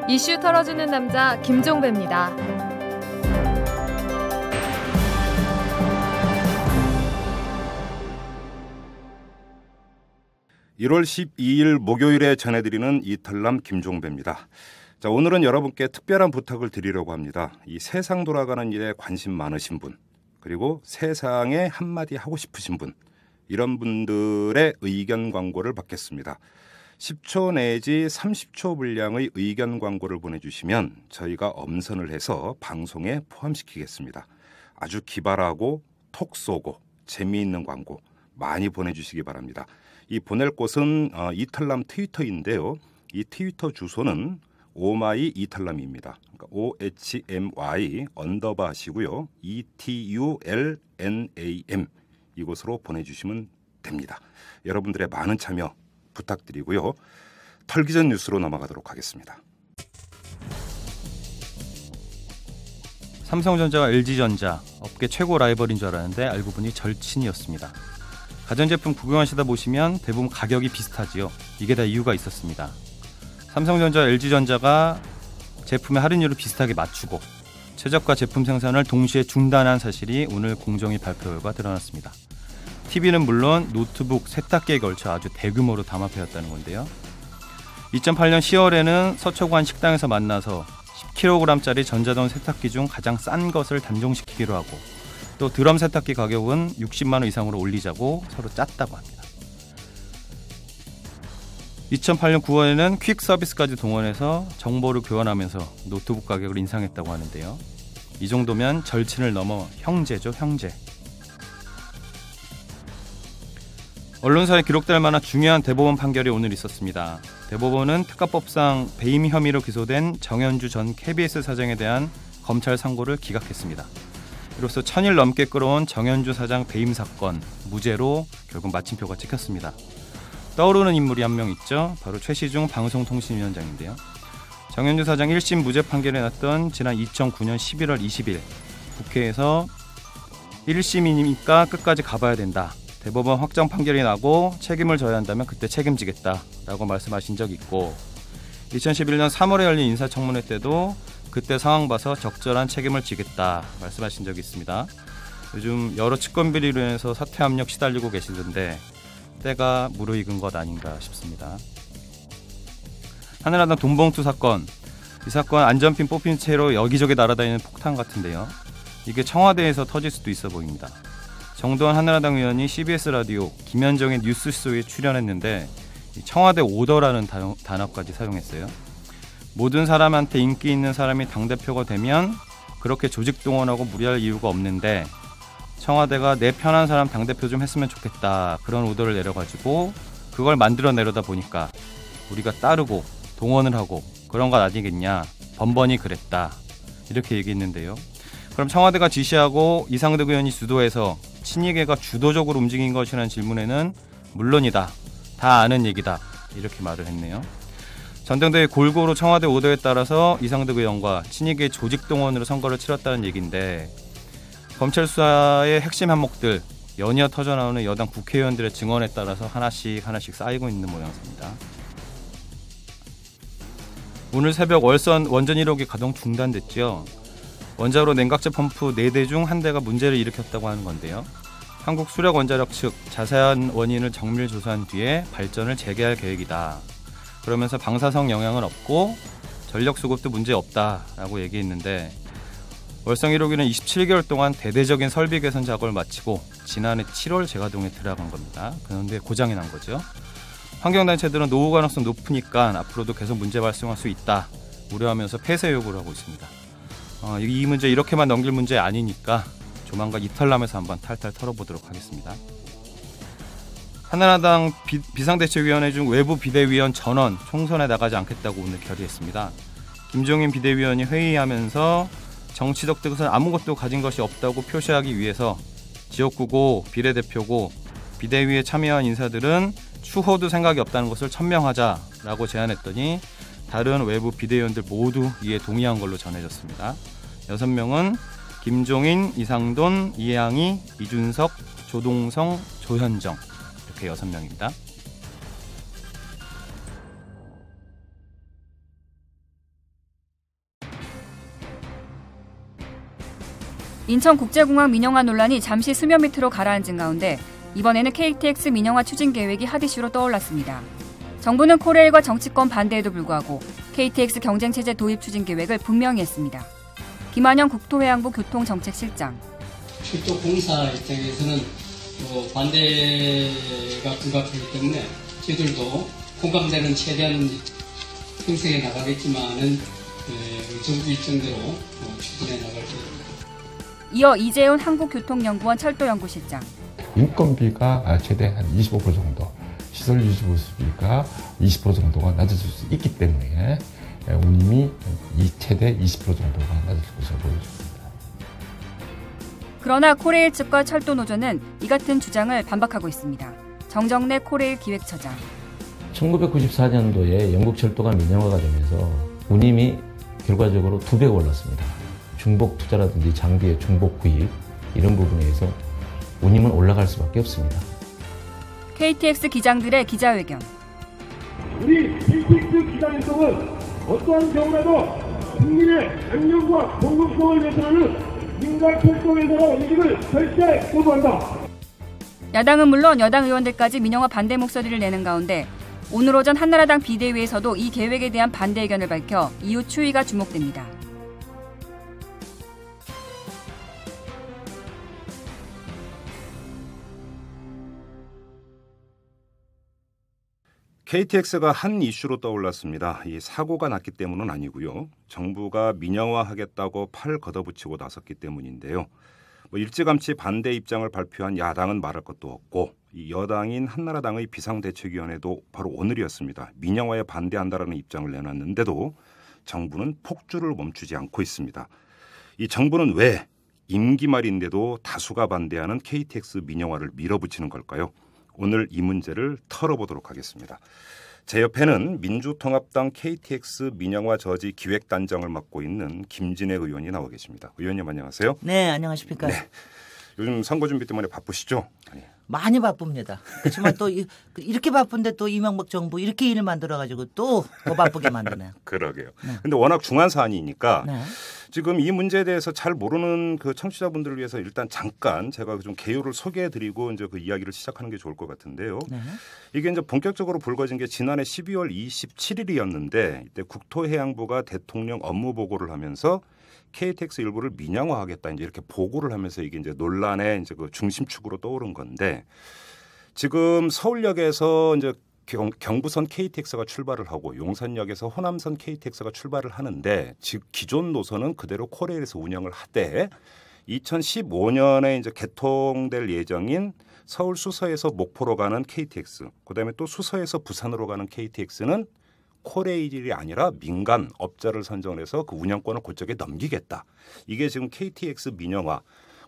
이슈 털어주는 남자 김종배입니다. 1월 12일 목요일에 전해드리는 이탈남 김종배입니다. 자, 오늘은 여러분께 특별한 부탁을 드리려고 합니다. 이 세상 돌아가는 일에 관심 많으신 분, 그리고 세상에 한마디 하고 싶으신 분, 이런 분들의 의견 광고를 받겠습니다. 10초 내지 30초 분량의 의견 광고를 보내주시면 저희가 엄선을 해서 방송에 포함시키겠습니다. 아주 기발하고 톡 쏘고 재미있는 광고 많이 보내주시기 바랍니다. 이 보낼 곳은 이탈남 트위터인데요. 이 트위터 주소는 오마이 이탈남입니다. 그러니까 OHMY _ 하시고요. ETULNAM 이곳으로 보내주시면 됩니다. 여러분들의 많은 참여 부탁드리고요. 털기 전 뉴스로 넘어가도록 하겠습니다. 삼성전자와 LG전자 업계 최고 라이벌인 줄 알았는데 알고 보니 절친이었습니다. 가전제품 구경하시다 보시면 대부분 가격이 비슷하지요. 이게 다 이유가 있었습니다. 삼성전자와 LG전자가 제품의 할인율을 비슷하게 맞추고 최저가 제품 생산을 동시에 중단한 사실이 오늘 공정위 발표 결과 드러났습니다. TV는 물론 노트북, 세탁기에 걸쳐 아주 대규모로 담합해왔다는 건데요. 2008년 10월에는 서초구 식당에서 만나서 10kg짜리 전자동 세탁기 중 가장 싼 것을 단종시키기로 하고 또 드럼 세탁기 가격은 60만 원 이상으로 올리자고 서로 짰다고 합니다. 2008년 9월에는 퀵 서비스까지 동원해서 정보를 교환하면서 노트북 가격을 인상했다고 하는데요. 이 정도면 절친을 넘어 형제죠, 형제. 언론사에 기록될 만한 중요한 대법원 판결이 오늘 있었습니다. 대법원은 특가법상 배임 혐의로 기소된 정현주 전 KBS 사장에 대한 검찰 상고를 기각했습니다. 이로써 1000일 넘게 끌어온 정현주 사장 배임 사건 무죄로 결국 마침표가 찍혔습니다. 떠오르는 인물이 한 명 있죠. 바로 최시중 방송통신위원장인데요. 정현주 사장 1심 무죄 판결이 났던 지난 2009년 11월 20일 국회에서 1심이니까 끝까지 가봐야 된다. 대법원 확정 판결이 나고 책임을 져야 한다면 그때 책임지겠다라고 말씀하신 적이 있고 2011년 3월에 열린 인사청문회 때도 그때 상황 봐서 적절한 책임을 지겠다 말씀하신 적이 있습니다. 요즘 여러 측근 비리로 인해서 사퇴 압력 시달리고 계시던데 때가 무르익은 것 아닌가 싶습니다. 하늘하단 돈봉투 사건, 이 사건 안전핀 뽑힌 채로 여기저기 날아다니는 폭탄 같은데요. 이게 청와대에서 터질 수도 있어 보입니다. 정도환 하늘하당 의원이 CBS 라디오 김현정의 뉴스쇼에 출연했는데 청와대 오더라는 단어까지 사용했어요. 모든 사람한테 인기 있는 사람이 당대표가 되면 그렇게 조직 동원하고 무리할 이유가 없는데 청와대가 내 편한 사람 당대표 좀 했으면 좋겠다 그런 오더를 내려가지고 그걸 만들어내려다 보니까 우리가 따르고 동원을 하고 그런 것 아니겠냐, 번번이 그랬다 이렇게 얘기했는데요. 그럼 청와대가 지시하고 이상득 의원이 주도해서 친이계가 주도적으로 움직인 것이라는 질문에는 물론이다, 다 아는 얘기다 이렇게 말을 했네요. 전당대회 골고루 청와대 오더에 따라서 이상득 의원과 친이계 조직 동원으로 선거를 치렀다는 얘기인데 검찰 수사의 핵심 항목들 연이어 터져나오는 여당 국회의원들의 증언에 따라서 하나씩 쌓이고 있는 모양새입니다. 오늘 새벽 월선 원전 1호기 가동 중단됐죠. 원자로 냉각제 펌프 4대 중 1대가 문제를 일으켰다고 하는 건데요. 한국수력원자력 측 자세한 원인을 정밀 조사한 뒤에 발전을 재개할 계획이다. 그러면서 방사성 영향은 없고 전력 수급도 문제 없다라고 얘기했는데 월성 1호기는 27개월 동안 대대적인 설비 개선 작업을 마치고 지난해 7월 재가동에 들어간 겁니다. 그런데 고장이 난 거죠. 환경단체들은 노후 가능성 높으니까 앞으로도 계속 문제 발생할 수 있다 우려하면서 폐쇄 요구를 하고 있습니다. 이 문제 이렇게만 넘길 문제 아니니까 조만간 이탈남에서 한번 탈탈 털어보도록 하겠습니다. 한나라당 비상대책위원회 중 외부 비대위원 전원 총선에 나가지 않겠다고 오늘 결의했습니다. 김종인 비대위원이 회의하면서 정치적 뜻은 아무것도 가진 것이 없다고 표시하기 위해서 지역구고 비례대표고 비대위에 참여한 인사들은 추호도 생각이 없다는 것을 천명하자라고 제안했더니 다른 외부 비대위원들 모두 이에 동의한 걸로 전해졌습니다. 6명은 김종인, 이상돈, 이해항이, 이준석, 조동성, 조현정 이렇게 6명입니다. 인천국제공항 민영화 논란이 잠시 수면 밑으로 가라앉은 가운데 이번에는 KTX 민영화 추진 계획이 핫 이슈로 떠올랐습니다. 정부는 코레일과 정치권 반대에도 불구하고 KTX 경쟁체제 도입 추진 계획을 분명히 했습니다. 김한영 국토해양부 교통정책실장. 이쪽 공사 입장에서는 반대가 불가피하기 때문에 저희들도 공감되는 최대한 형성해 나가겠지만은 정부 일정대로 추진해 나갈 계획입니다. 이어 이재훈 한국교통연구원 철도연구실장. 인건비가 최대 한 25% 정도, 시설 유지 보수비가 20% 정도가 낮아질 수 있기 때문에 운임이 최대 20% 정도가 낮을 것으로 보여집니다. 그러나 코레일 측과 철도노조는 이 같은 주장을 반박하고 있습니다. 정정래 코레일 기획처장. 1994년도에 영국 철도가 민영화가 되면서 운임이 결과적으로 2배가 올랐습니다. 중복 투자라든지 장비의 중복 구입 이런 부분에서 운임은 올라갈 수밖에 없습니다. KTX 기장들의 기자회견. 우리 KTX 기장 일동은 어떠한 경우라도 국민의 안전과 공공성을 위해서는 민간 철도회사의 이익을 절대 고수한다. 야당은 물론 여당 의원들까지 민영화 반대 목소리를 내는 가운데 오늘 오전 한나라당 비대위에서도 이 계획에 대한 반대 의견을 밝혀 이후 추이가 주목됩니다. KTX가 한 이슈로 떠올랐습니다. 이 사고가 났기 때문은 아니고요. 정부가 민영화하겠다고 팔 걷어붙이고 나섰기 때문인데요. 일찌감치 반대 입장을 발표한 야당은 말할 것도 없고 이 여당인 한나라당의 비상대책위원회도 바로 오늘이었습니다. 민영화에 반대한다라는 입장을 내놨는데도 정부는 폭주를 멈추지 않고 있습니다. 이 정부는 왜 임기 말인데도 다수가 반대하는 KTX 민영화를 밀어붙이는 걸까요? 오늘 이 문제를 털어보도록 하겠습니다. 제 옆에는 민주통합당 KTX 민영화 저지 기획단장을 맡고 있는 김진애 의원이 나와 계십니다. 의원님 안녕하세요. 네, 안녕하십니까. 네. 요즘 선거 준비 때문에 바쁘시죠? 아니. 많이 바쁩니다. 그렇지만 또 이렇게 바쁜데 또 이명박 정부 이렇게 일을 만들어가지고 또 더 바쁘게 만드네요. 그러게요. 네. 근데 워낙 중요한 사안이니까 네. 지금 이 문제에 대해서 잘 모르는 그 청취자분들을 위해서 일단 잠깐 제가 좀 개요를 소개해드리고 이제 그 이야기를 시작하는 게 좋을 것 같은데요. 네. 이게 이제 본격적으로 불거진 게 지난해 12월 27일이었는데 이때 국토해양부가 대통령 업무 보고를 하면서 KTX 일부를 민영화하겠다 이제 이렇게 보고를 하면서 이게 이제 논란의 이제 그 중심축으로 떠오른 건데 지금 서울역에서 이제 경부선 KTX가 출발을 하고 용산역에서 호남선 KTX가 출발을 하는데 즉 기존 노선은 그대로 코레일에서 운영을 하되 2015년에 이제 개통될 예정인 서울 수서에서 목포로 가는 KTX, 그다음에 또 수서에서 부산으로 가는 KTX는 코레일이 아니라 민간 업자를 선정해서 그 운영권을 그쪽에 넘기겠다. 이게 지금 KTX 민영화,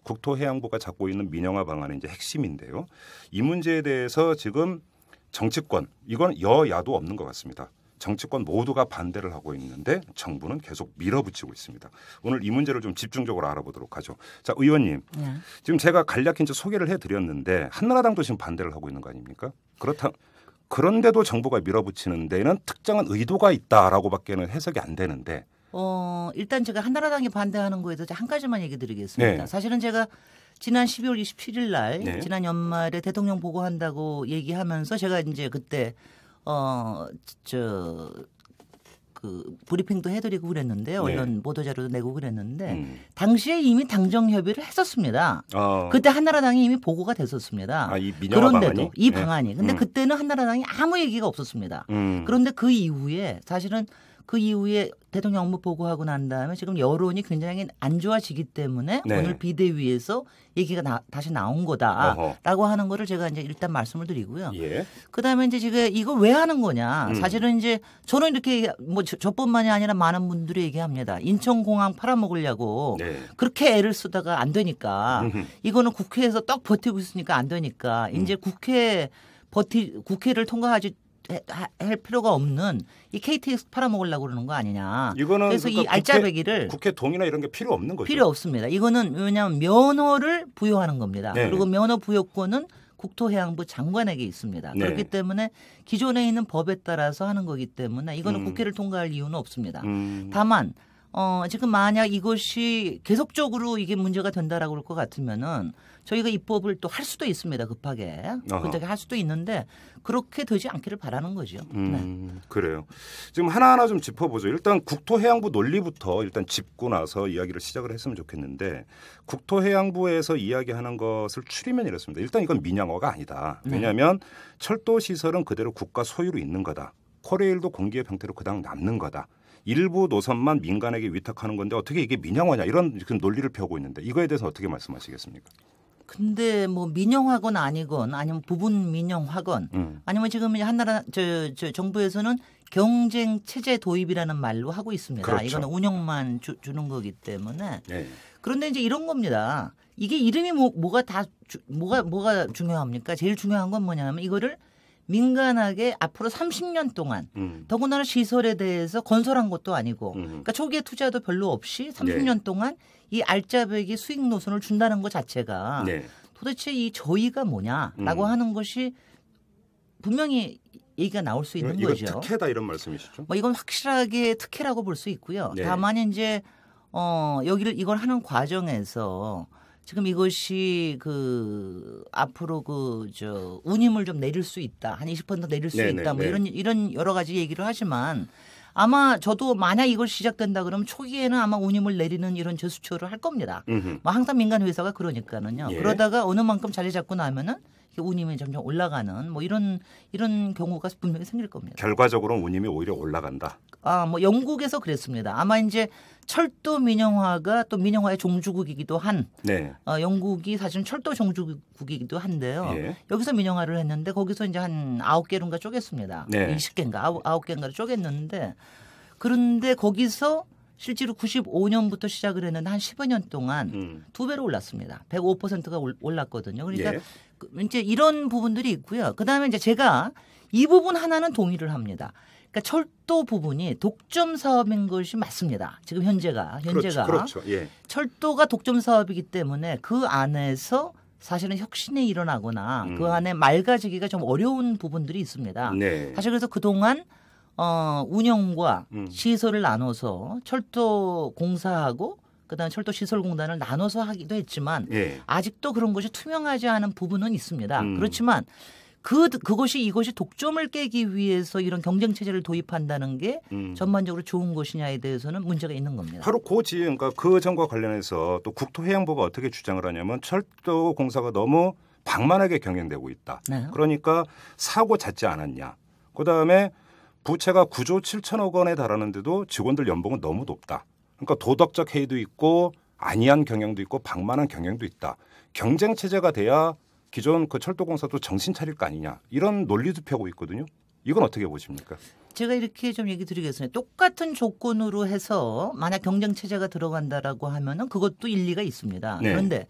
국토해양부가 잡고 있는 민영화 방안의 이제 핵심인데요. 이 문제에 대해서 지금 정치권, 이건 여야도 없는 것 같습니다. 정치권 모두가 반대를 하고 있는데 정부는 계속 밀어붙이고 있습니다. 오늘 이 문제를 좀 집중적으로 알아보도록 하죠. 자, 의원님. 네. 지금 제가 간략히 이제 소개를 해드렸는데 한나라당도 지금 반대를 하고 있는 거 아닙니까? 그런데도 정부가 밀어붙이는 데는 특정한 의도가 있다라고밖에는 해석이 안 되는데. 일단 제가 한나라당이 반대하는 거에 대해서 한 가지만 얘기 드리겠습니다. 네. 사실은 제가 지난 12월 27일 날 네. 지난 연말에 대통령 보고한다고 얘기하면서 제가 이제 그때 브리핑도 해드리고 그랬는데요. 네. 언론 보도자료도 내고 그랬는데 당시에 이미 당정 협의를 했었습니다. 어. 그때 한나라당이 이미 보고가 됐었습니다. 이 민영화 그런데도 방안이? 이 네. 방안이. 근데 그때는 한나라당이 아무 얘기가 없었습니다. 음. 그런데 그 이후에 사실은 그 이후에 대통령 업무 보고하고 난 다음에 지금 여론이 굉장히 안 좋아지기 때문에 네. 오늘 비대위에서 얘기가 다시 나온 거다라고 하는 거를 제가 이제 일단 말씀을 드리고요. 예. 그다음에 이제 지금 이거 왜 하는 거냐? 사실은 이제 저는 이렇게 뭐 저뿐만이 아니라 많은 분들이 얘기합니다. 인천공항 팔아먹으려고 네. 그렇게 애를 쓰다가 안 되니까 이거는 국회에서 떡 버티고 있으니까 안 되니까 이제 국회를 통과하지 할 필요가 없는 이 KTX 팔아먹으려고 그러는 거 아니냐. 이거는 그래서 그러니까 이 알짜배기를 국회 동의나 이런 게 필요 없는 거죠. 필요 없습니다. 이거는 왜냐하면 면허를 부여하는 겁니다. 네. 그리고 면허 부여권은 국토해양부 장관에게 있습니다. 네. 그렇기 때문에 기존에 있는 법에 따라서 하는 거기 때문에 이거는 국회를 통과할 이유는 없습니다. 다만 지금 만약 이것이 계속적으로 이게 문제가 된다라고 그럴 것 같으면은 저희가 입법을 또 할 수도 있습니다. 급하게. 급하게 할 수도 있는데 그렇게 되지 않기를 바라는 거죠. 네. 그래요. 지금 하나하나 좀 짚어보죠. 일단 국토해양부 논리부터 일단 짚고 나서 이야기를 시작을 했으면 좋겠는데 국토해양부에서 이야기하는 것을 추리면 이렇습니다. 일단 이건 민영화가 아니다. 왜냐하면 철도 시설은 그대로 국가 소유로 있는 거다. 코레일도 공기업 형태로 그냥 남는 거다. 일부 노선만 민간에게 위탁하는 건데 어떻게 이게 민영화냐 이런 논리를 펴고 있는데 이거에 대해서 어떻게 말씀하시겠습니까? 근데 뭐 민영화건 아니건 아니면 부분 민영화건 아니면 지금 한나라 정부에서는 경쟁 체제 도입이라는 말로 하고 있습니다. 그렇죠. 이거는 운영만 주는 거기 때문에. 네. 그런데 이제 이런 겁니다. 이게 이름이 뭐가 중요합니까? 제일 중요한 건 뭐냐면 이거를 민간하게 앞으로 30년 동안 더군다나 시설에 대해서 건설한 것도 아니고 그러니까 초기에 투자도 별로 없이 30년 동안 이 알짜배기 수익 노선을 준다는 것 자체가 도대체 이 저희가 뭐냐라고 하는 것이 분명히 얘기가 나올 수 있는 거죠. 이거 특혜다 이런 말씀이시죠? 뭐 이건 확실하게 특혜라고 볼 수 있고요. 다만 이제 이걸 하는 과정에서 지금 이것이 앞으로 운임을 좀 내릴 수 있다. 한 20% 내릴 수 있다. 뭐 이런 여러 가지 얘기를 하지만 아마 저도 만약 이걸 시작된다 그러면 초기에는 아마 운임을 내리는 이런 저수초를 할 겁니다. 뭐 항상 민간 회사가 그러니까는요. 그러다가 어느 만큼 자리 잡고 나면은 운임이 점점 올라가는 뭐 이런 경우가 분명히 생길 겁니다. 결과적으로는 운임이 오히려 올라간다. 뭐 영국에서 그랬습니다. 아마 이제 철도 민영화가 또 민영화의 종주국이기도 한 영국이 사실은 철도 종주국이기도 한데요. 여기서 민영화를 했는데 거기서 이제 한 9개로인가 쪼갰습니다. 20개인가 9개인가를 쪼갰는데 그런데 거기서 실제로 95년부터 시작을 했는데 한 10여 년 동안 2배로 올랐습니다. 105%가 올랐거든요. 그러니까 이제 이런 부분들이 있고요. 그다음에 이제 제가 이 부분 하나는 동의를 합니다. 그러니까 철도 부분이 독점 사업인 것이 맞습니다. 지금 현재가 그렇죠. 철도가 독점 사업이기 때문에 그 안에서 사실은 혁신이 일어나거나 그 안에 맑아지기가 좀 어려운 부분들이 있습니다. 사실 그래서 그동안 운영과 시설을 나눠서 철도 공사하고 그다음에 철도시설공단을 나눠서 하기도 했지만 아직도 그런 것이 투명하지 않은 부분은 있습니다. 그렇지만 이것이 독점을 깨기 위해서 이런 경쟁 체제를 도입한다는 게 전반적으로 좋은 것이냐에 대해서는 문제가 있는 겁니다. 바로 그러니까 그 점과 관련해서 또 국토해양부가 어떻게 주장을 하냐면 철도 공사가 너무 방만하게 경영되고 있다. 그러니까 사고 잦지 않았냐. 그다음에 부채가 9조 7천억 원에 달하는데도 직원들 연봉은 너무 높다. 그러니까 도덕적 해이도 있고 안이한 경영도 있고 방만한 경영도 있다. 경쟁 체제가 돼야 기존 그 철도공사도 정신 차릴 거 아니냐. 이런 논리도 펴고 있거든요. 이건 어떻게 보십니까? 제가 이렇게 좀 얘기 드리겠습니다. 똑같은 조건으로 해서 만약 경쟁 체제가 들어간다라고 하면은 그것도 일리가 있습니다. 그런데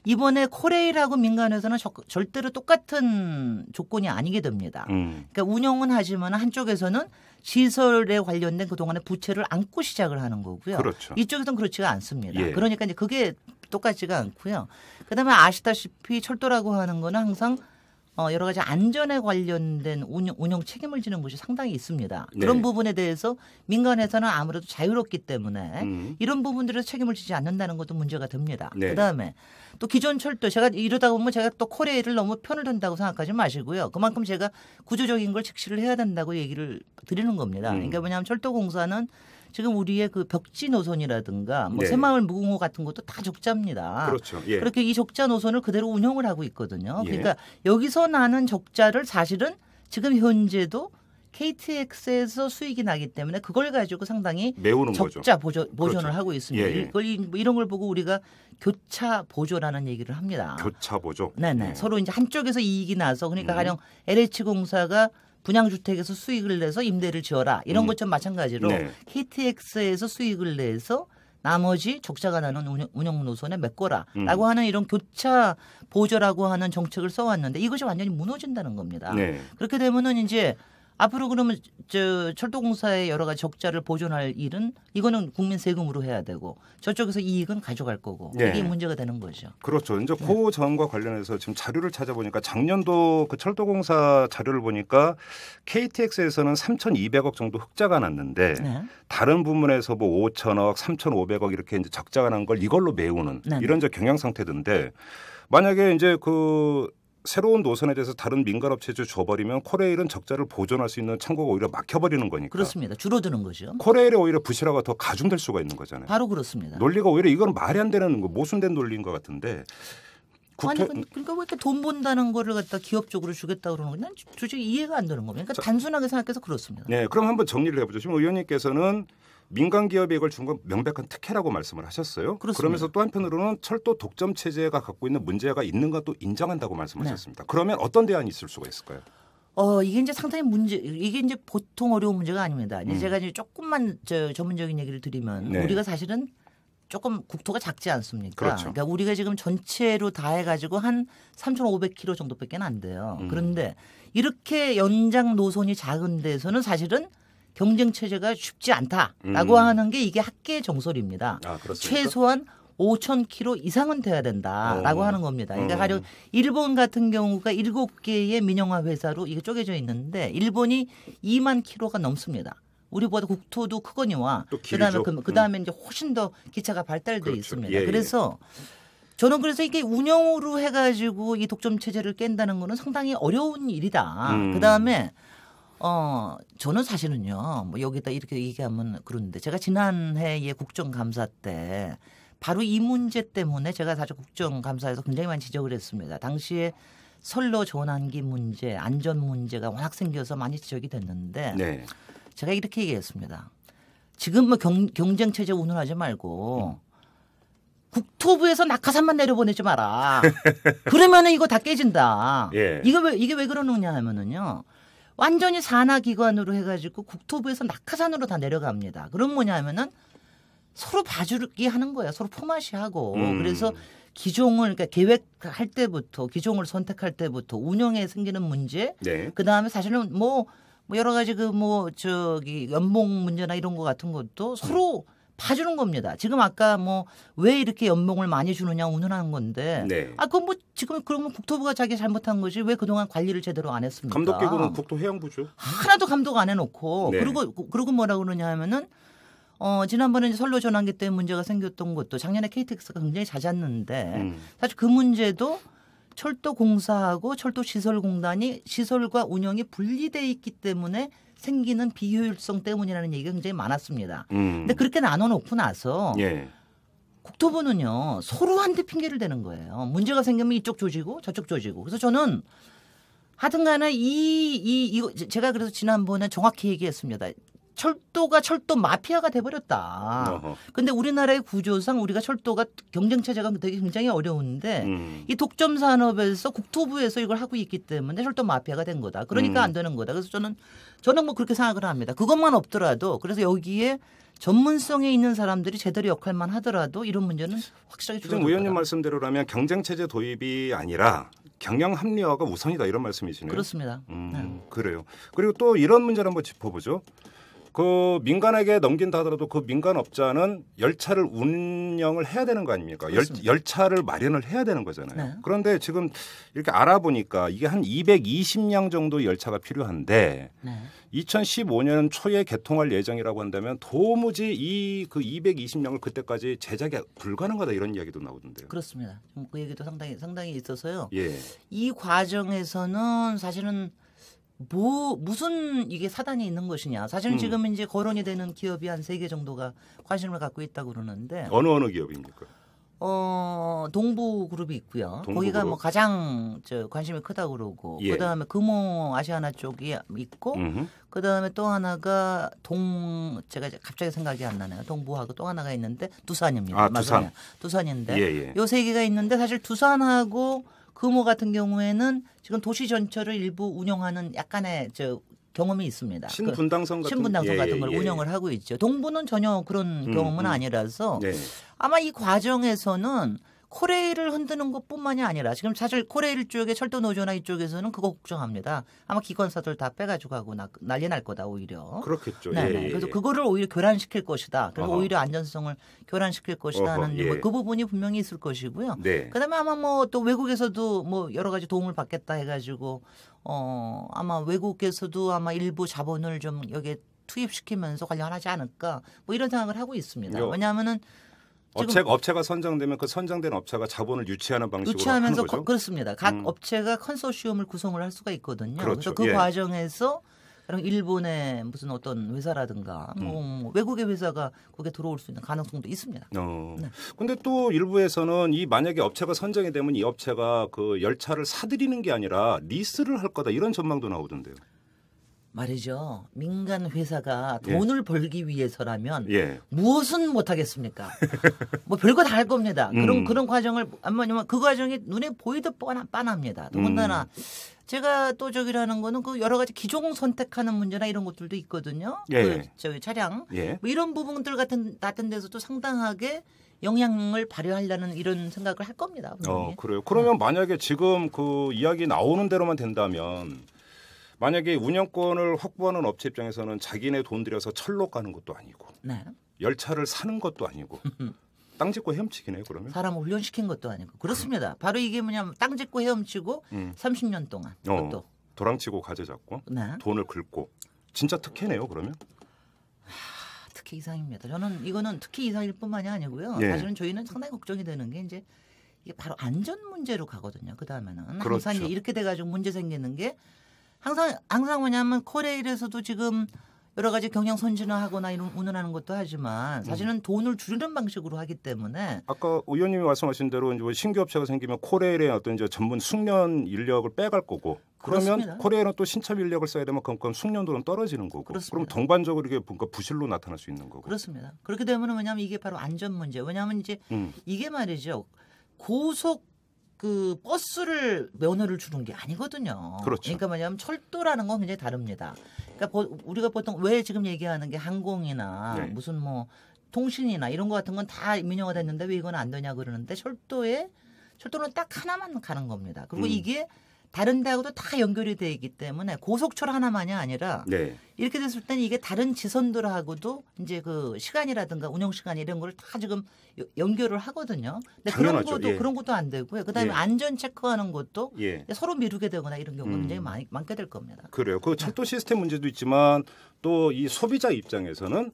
이번에 코레일하고 민간에서는 절대로 똑같은 조건이 아니게 됩니다. 그러니까 운영은 하지만 한쪽에서는 시설에 관련된 그동안의 부채를 안고 시작을 하는 거고요. 이쪽에서는 그렇지가 않습니다. 그러니까 이제 그게 똑같지가 않고요. 그다음에 아시다시피 철도라고 하는 거는 항상 여러 가지 안전에 관련된 운영 책임을 지는 것이 상당히 있습니다. 그런 부분에 대해서 민간에서는 아무래도 자유롭기 때문에 이런 부분들에서 책임을 지지 않는다는 것도 문제가 됩니다. 그다음에 또 기존 철도 제가 이러다 보면 제가 또 코레일을 너무 편을 든다고 생각하지 마시고요. 그만큼 제가 구조적인 걸 직시를 해야 된다고 얘기를 드리는 겁니다. 그러니까 왜냐하면 철도공사는 지금 우리의 그 벽지 노선이라든가 뭐 새마을 무궁화 같은 것도 다 적자입니다. 그렇게 이 적자 노선을 그대로 운영을 하고 있거든요. 그러니까 여기서 나는 적자를 사실은 지금 현재도 KTX에서 수익이 나기 때문에 그걸 가지고 상당히 적자 보존을 하고 있습니다. 이런 걸 보고 우리가 교차 보조라는 얘기를 합니다. 교차 보조. 서로 이제 한쪽에서 이익이 나서 그러니까 가령 LH공사가 분양주택에서 수익을 내서 임대를 지어라. 이런 것처럼 마찬가지로 KTX에서 수익을 내서 나머지 적자가 나는 운영 노선에 메꿔라라고 하는 이런 교차 보조라고 하는 정책을 써왔는데 이것이 완전히 무너진다는 겁니다. 그렇게 되면은 이제 앞으로 그러면 저 철도공사의 여러 가지 적자를 보존할 일은 이거는 국민 세금으로 해야 되고 저쪽에서 이익은 가져갈 거고 네. 이게 문제가 되는 거죠. 그렇죠. 이제 그 점과 관련해서 지금 자료를 찾아보니까 작년도 그 철도공사 자료를 보니까 KTX에서는 3,200억 정도 흑자가 났는데 네. 다른 부문에서 뭐 5,000억, 3,500억 이렇게 이제 적자가 난 걸 이걸로 메우는 네. 이런 이제 경영 상태던데 만약에 이제 그 새로운 노선에 대해서 다른 민간업체에 줘버리면 코레일은 적자를 보존할 수 있는 창구가 오히려 막혀버리는 거니까. 그렇습니다. 줄어드는 거죠. 코레일의 오히려 부실화가 더 가중될 수가 있는 거잖아요. 바로 그렇습니다. 논리가 오히려 이건 말이 안 되는 거 모순된 논리인 것 같은데. 아니 그러니까 왜 이렇게 돈 번다는 거를 갖다 기업 쪽으로 주겠다 그러는 거냐? 난 솔직히 이해가 안 되는 겁니다. 그러니까 단순하게 생각해서 그렇습니다. 네, 그럼 한번 정리를 해보죠. 지금 의원님께서는 민간 기업에 이걸 준 건 명백한 특혜라고 말씀을 하셨어요. 그렇습니다. 그러면서 또 한편으로는 철도 독점 체제가 갖고 있는 문제가 있는 것도 인정한다고 말씀하셨습니다. 그러면 어떤 대안이 있을 수가 있을까요? 이게 이제 상당히 이게 이제 보통 어려운 문제가 아닙니다. 이제 제가 이제 조금만 전문적인 얘기를 드리면 네. 우리가 사실은 조금 국토가 작지 않습니까? 그렇죠. 그러니까 우리가 지금 전체로 다 해가지고 한 3,500km 정도밖에 안 돼요. 그런데 이렇게 연장 노선이 작은 데서는 사실은 경쟁 체제가 쉽지 않다라고 하는 게 이게 학계 정설입니다. 아, 그렇습니까? 최소한 5,000km 이상은 돼야 된다라고 하는 겁니다. 그러니까 가령 일본 같은 경우가 7개의 민영화 회사로 이게 쪼개져 있는데 일본이 2만 킬로가 넘습니다. 우리보다 국토도 크거니와 그다음에 이제 훨씬 더 기차가 발달돼 그렇죠. 있습니다. 예, 그래서 저는 그래서 이게 운영으로 해가지고 이 독점 체제를 깬다는 거는 상당히 어려운 일이다. 그다음에 저는 사실은요, 뭐 여기다 이렇게 얘기하면 그러는데 제가 지난해에 국정감사 때 바로 이 문제 때문에 제가 사실 국정감사에서 굉장히 많이 지적을 했습니다. 당시에 선로 전환기 문제, 안전 문제가 워낙 생겨서 많이 지적이 됐는데 네. 제가 이렇게 얘기했습니다. 지금 뭐 경쟁 체제 운운하지 말고 국토부에서 낙하산만 내려보내지 마라. 그러면은 이거 다 깨진다. 예. 이게 왜 그러느냐 하면은요. 완전히 산하기관으로 해가지고 국토부에서 낙하산으로 다 내려갑니다. 그럼 뭐냐 하면은 서로 봐주기 하는 거예요. 서로 포마시하고. 그래서 기종을 그러니까 계획할 때부터 기종을 선택할 때부터 운영에 생기는 문제. 네. 그다음에 사실은 뭐 여러 가지 연봉 문제나 이런 거 같은 것도 서로 봐주는 겁니다. 지금 아까 왜 이렇게 연봉을 많이 주느냐 운운하는 건데. 네. 그건 지금 그러면 국토부가 자기 잘못한 거지 왜 그동안 관리를 제대로 안 했습니까? 감독기구는 국토해양부죠. 하나도 감독 안 해놓고 네. 그리고 뭐라 그러냐 하면은 지난번에 이제 선로 전환기 때문에 문제가 생겼던 것도 작년에 KTX가 굉장히 잦았는데 사실 그 문제도 철도공사하고 철도시설공단이 시설과 운영이 분리돼 있기 때문에 생기는 비효율성 때문이라는 얘기가 굉장히 많았습니다. 근데 그렇게 나눠놓고 나서 예. 국토부는요 서로한테 핑계를 대는 거예요. 문제가 생기면 이쪽 조지고 저쪽 조지고. 그래서 저는 하여튼간에 이거 제가 그래서 지난번에 정확히 얘기했습니다. 철도가 철도 마피아가 돼버렸다. 근데 우리나라의 구조상 우리가 철도가 경쟁 체제가 되게 굉장히 어려운데 이 독점 산업에서 국토부에서 이걸 하고 있기 때문에 철도 마피아가 된 거다. 그러니까 안 되는 거다. 그래서 저는 뭐 그렇게 생각을 합니다. 그것만 없더라도 그래서 여기에 전문성에 있는 사람들이 제대로 역할만 하더라도 이런 문제는 확실하게 줄어들 지금 의원님 말씀대로라면 경쟁 체제 도입이 아니라 경영 합리화가 우선이다 이런 말씀이시네요. 그렇습니다. 그래요. 그리고 또 이런 문제를 한번 짚어보죠. 그 민간에게 넘긴다 하더라도 그 민간업자는 열차를 운영을 해야 되는 거 아닙니까? 열차를 마련을 해야 되는 거잖아요. 네. 그런데 지금 이렇게 알아보니까 이게 한 220량 정도 열차가 필요한데 네. 2015년 초에 개통할 예정이라고 한다면 도무지 그 220량을 그때까지 제작이 불가능하다 이런 이야기도 나오던데요. 그렇습니다. 그 얘기도 상당히 있어서요. 예. 이 과정에서는 사실은 무슨 이게 사단이 있는 것이냐. 사실은 지금 이제 거론이 되는 기업이 한 3개 정도가 관심을 갖고 있다고 그러는데. 어느 기업입니까? 동부그룹이 있고요. 거기가 뭐 가장 관심이 크다고 그러고. 예. 그다음에 금호 아시아나 쪽이 있고. 그다음에 또 하나가 제가 갑자기 생각이 안 나네요. 동부하고 또 하나가 있는데 두산입니다. 두산. 두산인데. 예. 요 3개가 있는데 사실 두산하고 금호 같은 경우에는 지금 도시 전철을 일부 운영하는 약간의 경험이 있습니다. 신분당선 같은 걸 운영을 하고 있죠. 동부는 전혀 그런 경험은 아니라서 네. 아마 이 과정에서는 코레일을 흔드는 것뿐만이 아니라 지금 사실 코레일 쪽에 철도 노조나 이쪽에서는 그거 걱정합니다. 아마 기관사들 다 빼가지고 가고 난리 날 거다 오히려. 그렇겠죠. 예. 그래서 그거를 오히려 교란시킬 것이다. 그래서 오히려 안전성을 교란시킬 것이다 하는 뭐 그 부분이 분명히 있을 것이고요. 네. 그다음에 아마 뭐 또 외국에서도 뭐 여러 가지 도움을 받겠다 해가지고 아마 외국에서도 아마 일부 자본을 좀 여기에 투입시키면서 관련하지 않을까 뭐 이런 생각을 하고 있습니다. 왜냐하면은 업체가 선정되면 그 선정된 업체가 자본을 유치하는 방식으로 유치하면서 하는 거죠? 그렇습니다. 각 업체가 컨소시엄을 구성을 할 수가 있거든요. 그렇죠. 그래서 그 과정에서 그럼 일본의 무슨 어떤 회사라든가 뭐 외국의 회사가 거기에 들어올 수 있는 가능성도 있습니다. 근데 또 일부에서는 이 만약에 업체가 선정이 되면 이 업체가 그 열차를 사들이는 게 아니라 리스를 할 거다 이런 전망도 나오던데요. 말이죠. 민간 회사가 돈을 벌기 위해서라면 예. 무엇은 못하겠습니까? 뭐 별거 다 할 겁니다. 그런 과정을 아니면 그 과정이 눈에 보이듯 뻔합니다. 더군다나 제가 또 저기라는 거는 그 여러 가지 기종 선택하는 문제나 이런 것들도 있거든요. 예. 그 저기 차량 뭐 이런 부분들 같은 데서도 상당하게 영향을 발휘하려는 이런 생각을 할 겁니다. 그래요. 그러면 만약에 지금 그 이야기 나오는 대로만 된다면. 만약에 운영권을 확보하는 업체 입장에서는 자기네 돈 들여서 철로 가는 것도 아니고 열차를 사는 것도 아니고 땅 짓고 헤엄치기네요. 그러면 사람을 훈련시킨 것도 아니고 그렇습니다. 바로 이게 뭐냐면 땅 짓고 헤엄치고 30년 동안 그것도 도랑치고 가재 잡고 돈을 긁고 진짜 특혜네요. 그러면 특혜 이상입니다. 저는 이거는 특혜 이상일 뿐만이 아니고요. 사실은 저희는 상당히 걱정이 되는 게 이제 이게 바로 안전 문제로 가거든요. 그 다음에는 그렇죠. 항상 이렇게 돼가지고 문제 생기는 게 항상 뭐냐면 코레일에서도 지금 여러 가지 경영 선진화하거나 이런 운운하는 것도 하지만 사실은 돈을 줄이는 방식으로 하기 때문에 아까 의원님이 말씀하신 대로 이제 신규 업체가 생기면 코레일의 어떤 이제 전문 숙련 인력을 빼갈 거고 그러면 그렇습니다. 코레일은 또 신첩 인력을 써야 되면 그럼 숙련도는 떨어지는 거고 그렇습니다. 그럼 동반적으로 이게 뭔가 부실로 나타날 수 있는 거고 그렇습니다. 그렇게 되면 뭐냐면 이게 바로 안전 문제. 왜냐하면 이제 이게 말이죠. 고속 그 버스를 면허를 주는 게 아니거든요. 그렇죠. 그러니까 뭐냐면 철도라는 건 굉장히 다릅니다. 그러니까 우리가 보통 왜 지금 얘기하는 게 항공이나 무슨 뭐 통신이나 이런 거 같은 건 다 민영화 됐는데 왜 이건 안 되냐 그러는데 철도는 딱 하나만 가는 겁니다. 그리고 이게 다른 데하고도 다 연결이 되어 있기 때문에 고속철 하나만이 아니라 이렇게 됐을 때는 이게 다른 지선들하고도 이제 그 시간이라든가 운영 시간 이런 걸 다 지금 연결을 하거든요. 근데 그런 것도 안 되고요. 그다음에 안전 체크하는 것도 서로 미루게 되거나 이런 경우가 굉장히 많게 될 겁니다. 그래요. 그 철도 시스템 문제도 있지만 또 이 소비자 입장에서는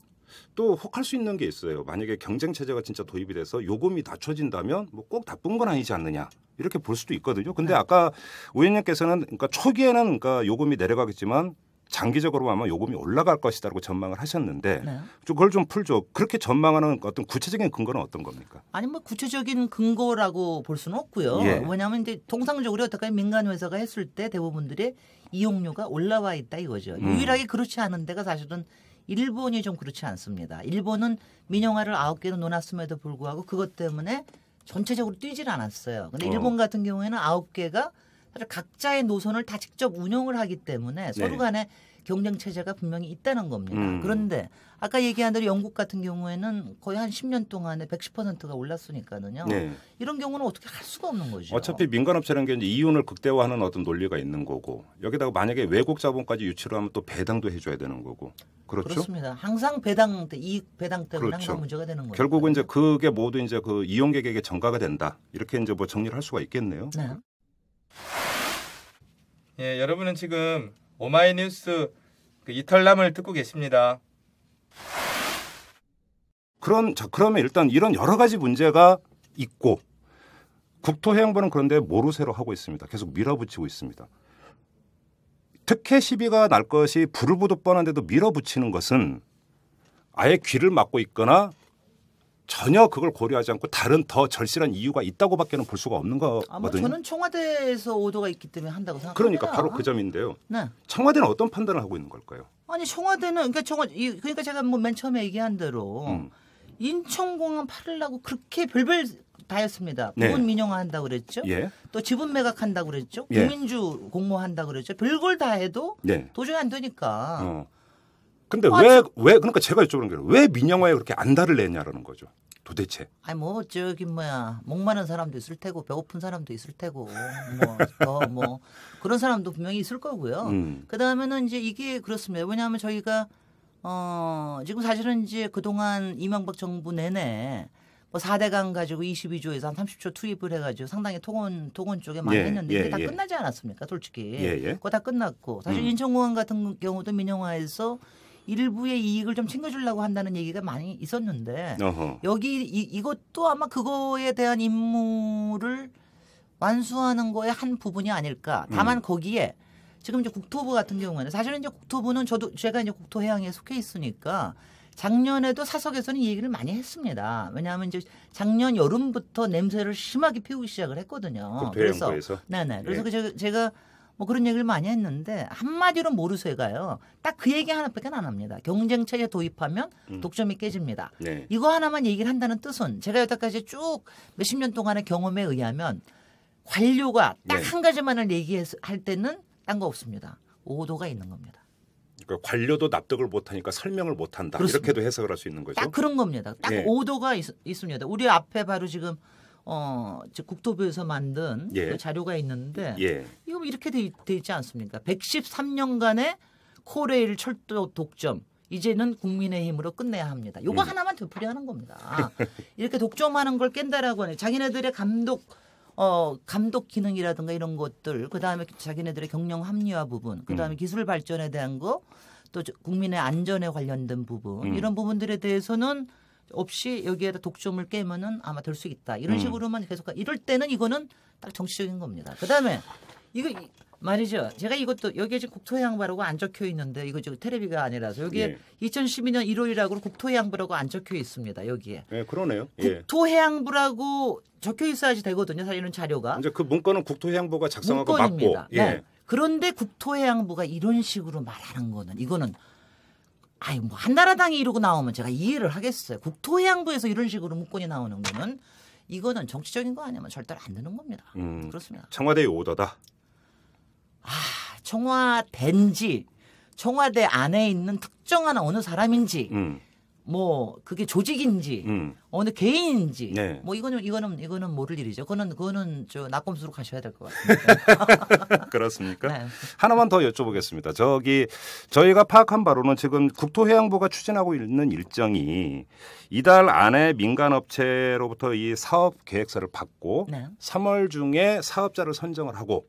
또 혹할 수 있는 게 있어요. 만약에 경쟁 체제가 진짜 도입이 돼서 요금이 낮춰진다면 뭐 꼭 나쁜 건 아니지 않느냐 이렇게 볼 수도 있거든요. 근데 아까 의원님께서는 그러니까 초기에는 그러니까 요금이 내려가겠지만 장기적으로 아마 요금이 올라갈 것이다라고 전망을 하셨는데 그걸 좀 풀죠. 그렇게 전망하는 어떤 구체적인 근거는 어떤 겁니까? 아니 뭐 구체적인 근거라고 볼 수는 없고요. 왜냐하면 이제 통상적으로 어떻게 민간 회사가 했을 때 대부분들의 이용료가 올라와 있다 이거죠. 유일하게 그렇지 않은 데가 사실은 일본이 좀 그렇지 않습니다. 일본은 민영화를 9개로 놓았음에도 불구하고 그것 때문에 전체적으로 뛰질 않았어요. 근데 일본 같은 경우에는 9개가 사실 각자의 노선을 다 직접 운영을 하기 때문에 서로 간에 경쟁 체제가 분명히 있다는 겁니다. 그런데 아까 얘기한 대로 영국 같은 경우에는 거의 한 10년 동안에 110%가 올랐으니까는요. 이런 경우는 어떻게 할 수가 없는 거죠. 어차피 민간업체라는 게 이제 이윤을 극대화하는 어떤 논리가 있는 거고 여기다가 만약에 외국 자본까지 유치를 하면 또 배당도 해줘야 되는 거고. 그렇죠? 그렇습니다. 항상 이익 배당 때문에 항상 문제가 되는 거죠. 결국은 이제 그게 모두 이제 그 이용객에게 전가가 된다. 이렇게 이제 뭐 정리를 할 수가 있겠네요. 예, 여러분은 지금 오마이뉴스 그 이털남을 듣고 계십니다. 그러면 일단 이런 여러 가지 문제가 있고 국토해양부는 그런데 모르쇠로 하고 있습니다. 계속 밀어붙이고 있습니다. 특혜 시비가 날 것이 불을 보듯 뻔한데도 밀어붙이는 것은 아예 귀를 막고 있거나 전혀 그걸 고려하지 않고 다른 더 절실한 이유가 있다고밖에는 볼 수가 없는 거거든요. 저는 청와대에서 오도가 있기 때문에 한다고 생각합니다. 그러니까 바로 그 점인데요. 청와대는 어떤 판단을 하고 있는 걸까요? 아니 청와대는 그러니까 제가 뭐 맨 처음에 얘기한 대로 인천공항 팔으려고 그렇게 별별 다 했습니다. 부분 민영화한다고 그랬죠. 또 지분 매각한다고 그랬죠. 국민주 공모한다고 그랬죠. 별걸 다 해도 도저히 안 되니까. 근데 왜 그러니까 제가 여쭤보는 게 왜 민영화에 그렇게 안달을 내냐라는 거죠. 도대체. 아니 뭐 저기 뭐야 목 마른 사람도 있을 테고 배고픈 사람도 있을 테고 뭐 그런 사람도 분명히 있을 거고요. 그다음에는 이제 이게 그렇습니다. 왜냐하면 저희가 지금 사실은 이제 그동안 이명박 정부 내내 뭐 4대강 가지고 22조에서 한 30조 투입을 해가지고 상당히 토건 쪽에 많이 했는데 이게 다 끝나지 않았습니까? 솔직히 그거 다 끝났고 사실 인천공항 같은 경우도 민영화에서 일부의 이익을 좀 챙겨주려고 한다는 얘기가 많이 있었는데 여기 이것도 아마 그거에 대한 임무를 완수하는 거의 한 부분이 아닐까. 다만 거기에 지금 이제 국토부 같은 경우에는 사실은 이제 국토부는 제가 이제 국토해양에 속해 있으니까 작년에도 사석에서는 이 얘기를 많이 했습니다. 왜냐하면 이제 작년 여름부터 냄새를 심하게 피우기 시작을 했거든요. 그래서 네네. 그래서 제가 뭐 그런 얘기를 많이 했는데 한마디로 모르쇠가요. 딱 그 얘기 하나밖에 안 합니다. 경쟁체에 도입하면 독점이 깨집니다. 이거 하나만 얘기를 한다는 뜻은 제가 여태까지 쭉 몇십 년 동안의 경험에 의하면 관료가 딱 한 가지만을 얘기할 때는 딴 거 없습니다. 오도가 있는 겁니다. 그러니까 관료도 납득을 못하니까 설명을 못한다. 그렇습니다. 이렇게도 해석을 할 수 있는 거죠. 딱 그런 겁니다. 딱 오도가 있습니다. 우리 앞에 바로 지금 국토부에서 만든 그 자료가 있는데 이거 이렇게 돼 있지 않습니까? 113년간의 코레일 철도 독점 이제는 국민의힘으로 끝내야 합니다. 이거 하나만 되풀이하는 겁니다. 이렇게 독점하는 걸 깬다라고 하는 자기네들의 감독 기능이라든가 이런 것들, 그 다음에 자기네들의 경영 합리화 부분, 그 다음에 기술 발전에 대한 거, 또 국민의 안전에 관련된 부분 이런 부분들에 대해서는 없이 여기에다 독점을 깨면은 아마 될 수 있다. 이런 식으로만 계속 이럴 때는 이거는 딱 정치적인 겁니다. 그다음에 이거 말이죠. 제가 이것도 여기에 지금 국토해양부라고 안 적혀 있는데 이거 지금 테레비가 아니라서 여기에 2012년 1월이라고 국토해양부라고 안 적혀 있습니다. 여기에. 네, 그러네요. 국토해양부라고 적혀 있어야지 되거든요. 사실은 자료가. 이제 그 문건은 국토해양부가 작성하고 문건입니다. 맞고. 네. 그런데 국토해양부가 이런 식으로 말하는 거는 이거는 뭐 한나라당이 이러고 나오면 제가 이해를 하겠어요. 국토해양부에서 이런 식으로 문건이 나오는 거는 이거는 정치적인 거 아니면 절대로 안 되는 겁니다. 그렇습니다. 청와대의 오더다. 청와대인지 청와대 안에 있는 특정한 어느 사람인지 뭐 그게 조직인지 어느 개인인지 뭐 이거는 모를 일이죠. 그거는 저 낙검수로 가셔야 될 것 같습니다. 그렇습니까? 네. 하나만 더 여쭤보겠습니다. 저희가 파악한 바로는 지금 국토해양부가 추진하고 있는 일정이 이달 안에 민간업체로부터 이 사업 계획서를 받고 3월 중에 사업자를 선정을 하고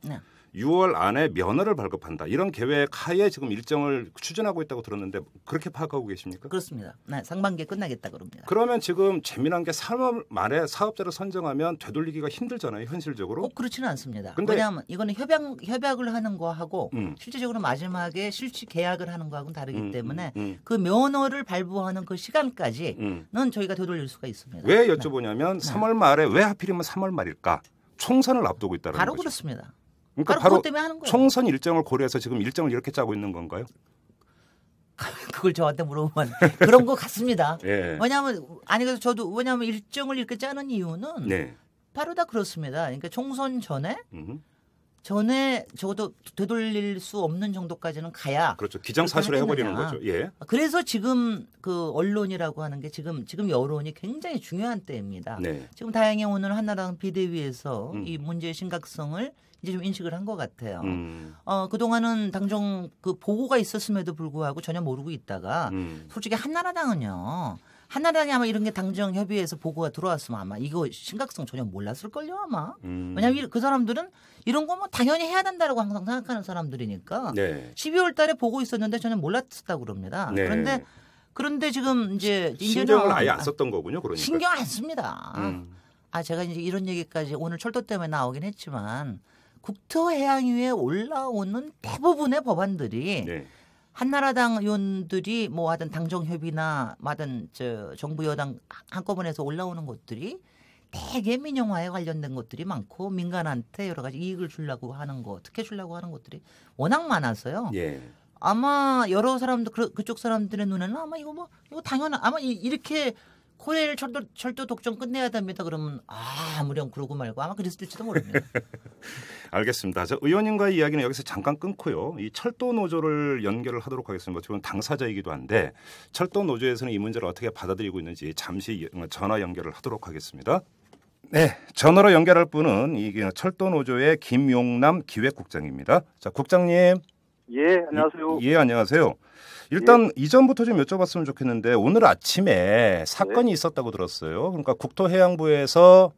6월 안에 면허를 발급한다. 이런 계획 하에 지금 일정을 추진하고 있다고 들었는데 그렇게 파악하고 계십니까? 그렇습니다. 네, 상반기에 끝나겠다 그럽니다. 그러면 지금 재미난 게 3월 말에 사업자를 선정하면 되돌리기가 힘들잖아요. 현실적으로. 그렇지는 않습니다. 왜냐하면 이거는 협약을 하는 거하고 실질적으로 마지막에 실시 계약을 하는 거하고는 다르기 때문에 그 면허를 발부하는 그 시간까지는 저희가 되돌릴 수가 있습니다. 왜 여쭤보냐면 3월 말에 왜 하필이면 3월 말일까? 총선을 앞두고 있다는 거죠. 바로 그렇습니다. 그러니까 바로 총선 일정을 고려해서 지금 일정을 이렇게 짜고 있는 건가요? 그걸 저한테 물어보면 그런 것 같습니다. 왜냐하면 왜냐하면 일정을 이렇게 짜는 이유는 바로 다 그렇습니다. 그러니까 총선 전에 적어도 되돌릴 수 없는 정도까지는 가야 그렇죠. 기정사실을 해버리는 거죠. 그래서 지금 그 언론이라고 하는 게 지금 여론이 굉장히 중요한 때입니다. 지금 다행히 오늘 한나라당 비대위에서 이 문제의 심각성을 이제 좀 인식을 한 것 같아요. 그동안은 당정 그 보고가 있었음에도 불구하고 전혀 모르고 있다가 솔직히 한나라당이 아마 이런 게 당정 협의회에서 보고가 들어왔으면 아마 이거 심각성 전혀 몰랐을걸요 아마. 왜냐하면 그 사람들은 이런 거 뭐 당연히 해야 된다라고 항상 생각하는 사람들이니까 12월 달에 보고 있었는데 전혀 몰랐다고 그럽니다. 그런데 지금 이제 신경을 아예 안 썼던 거군요. 그러니까. 신경 안 씁니다. 제가 이제 이런 얘기까지 오늘 철도 때문에 나오긴 했지만 국토해양위에 올라오는 대부분의 법안들이 한나라당 의원들이 뭐 하든 당정협의나 하든 정부 여당 한꺼번에서 올라오는 것들이 대개 민영화에 관련된 것들이 많고 민간한테 여러 가지 이익을 주려고 하는 거, 특혜 주려고 하는 것들이 워낙 많아서요. 아마 여러 사람들 그쪽 사람들의 눈에는 아마 이거 당연한 아마 이렇게 코레일 철도 독점 끝내야 됩니다. 그러면 아무렴 그러고 말고 아마 그랬을지도 모릅니다. 알겠습니다. 저 의원님과의 이야기는 여기서 잠깐 끊고요. 이 철도 노조를 연결을 하도록 하겠습니다. 지금 당사자이기도 한데 철도 노조에서는 이 문제를 어떻게 받아들이고 있는지 잠시 전화 연결을 하도록 하겠습니다. 네, 전화로 연결할 분은 이 철도 노조의 김용남 기획국장입니다. 자, 국장님. 예, 안녕하세요. 예, 안녕하세요. 일단 이전부터 좀 여쭤봤으면 좋겠는데 오늘 아침에 사건이 있었다고 들었어요. 그러니까 국토해양부에서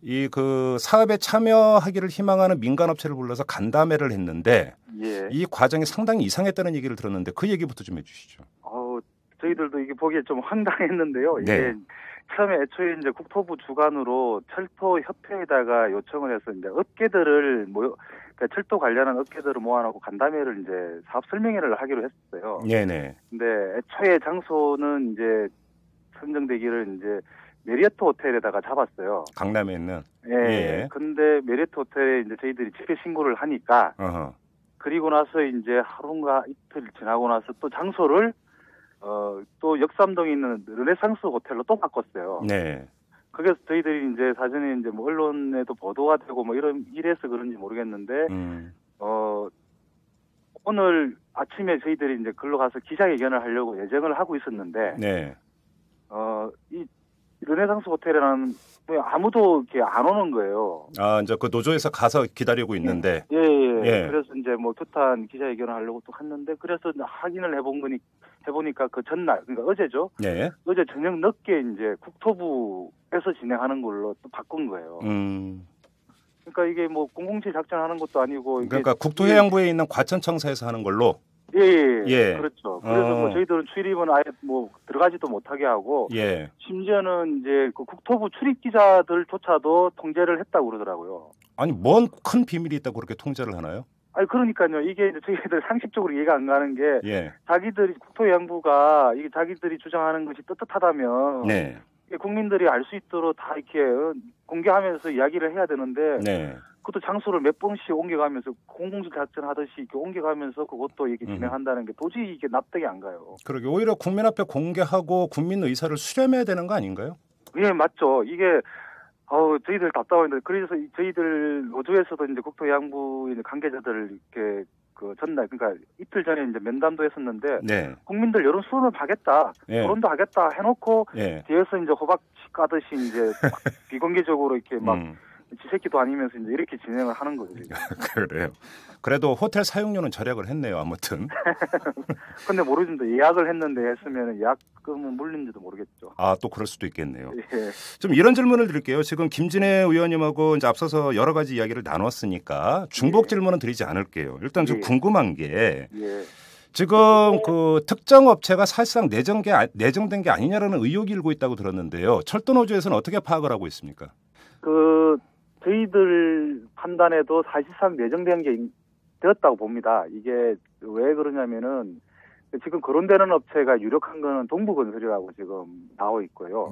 이 그 사업에 참여하기를 희망하는 민간업체를 불러서 간담회를 했는데 이 과정이 상당히 이상했다는 얘기를 들었는데 그 얘기부터 좀 해주시죠. 저희들도 이게 보기에 좀 황당했는데요. 이게 처음에 애초에 이제 국토부 주관으로 철도협회에다가 요청을 해서 이제 업계들을 그러니까 철도 관련한 업계들을 모아놓고 간담회를 이제 사업 설명회를 하기로 했었어요. 네네. 근데 애초에 장소는 이제 선정되기를 이제 메리어트 호텔에다가 잡았어요. 강남에 있는. 예. 근데 메리어트 호텔에 이제 저희들이 집회 신고를 하니까 그리고 나서 이제 하루인가 이틀 지나고 나서 또 장소를 또 역삼동에 있는 르네상스 호텔로 또 바꿨어요. 네. 그래서 저희들이 이제 사전에 이제 뭐 언론에도 보도가 되고 뭐 이래서 그런지 모르겠는데 오늘 아침에 저희들이 이제 글로 가서 기자회견을 하려고 예정을 하고 있었는데 이 르네상스 호텔에는 아무도 이렇게 안 오는 거예요. 이제 그 노조에서 가서 기다리고 있는데. 예. 그래서 이제 뭐 투탄 기자회견을 하려고 또 했는데 그래서 확인을 해보니까 그 전날, 그러니까 어제죠. 네. 어제 저녁 늦게 이제 국토부에서 진행하는 걸로 또 바꾼 거예요. 그러니까 이게 뭐 007 작전하는 것도 아니고. 그러니까 국토해양부에 있는 과천청사에서 하는 걸로. 예. 그렇죠. 그래서 뭐 저희들은 출입은 아예 뭐 들어가지도 못하게 하고. 심지어는 이제 그 국토부 출입 기자들조차도 통제를 했다고 그러더라고요. 아니, 뭔 큰 비밀이 있다고 그렇게 통제를 하나요? 아니, 그러니까요. 이게 이제 저희들 상식적으로 이해가 안 가는 게. 자기들이, 국토해양부가 이게 자기들이 주장하는 것이 떳떳하다면. 국민들이 알 수 있도록 다 이렇게 공개하면서 이야기를 해야 되는데. 그것도 장소를 몇 번씩 옮겨가면서 007 작전 하듯이 이렇게 옮겨가면서 그것도 이렇게 진행한다는 게 도저히 이게 납득이 안 가요. 그러게 오히려 국민 앞에 공개하고 국민 의사를 수렴해야 되는 거 아닌가요? 예, 맞죠. 이게 저희들 답답한데 그래서 저희들 노조에서도 이제 국토해양부 관계자들을 이렇게 그 전날 그러니까 이틀 전에 이제 면담도 했었는데 국민들 여론 수렴을 하겠다, 토론도 하겠다 해놓고 뒤에서 이제 호박씨 까듯이 이제 비공개적으로 이렇게 막 지새끼도 아니면서 이제 이렇게 진행을 하는 거죠. 그래요. 그래도 호텔 사용료는 절약을 했네요. 아무튼. 근데 모르겠는데 예약을 했는데 했으면 예약금은 물린지도 모르겠죠. 또 그럴 수도 있겠네요. 좀 이런 질문을 드릴게요. 지금 김진애 의원님하고 이제 앞서서 여러 가지 이야기를 나눴으니까 중복 질문은 드리지 않을게요. 일단 좀 궁금한 게 지금 그 특정 업체가 사실상 내정된 게 아니냐라는 의혹이 일고 있다고 들었는데요. 철도노조에서는 어떻게 파악을 하고 있습니까? 저희들 판단에도 사실상 내정된 게 되었다고 봅니다. 이게 왜 그러냐면은 지금 거론되는 업체가 유력한 거는 동부건설이라고 지금 나와 있고요.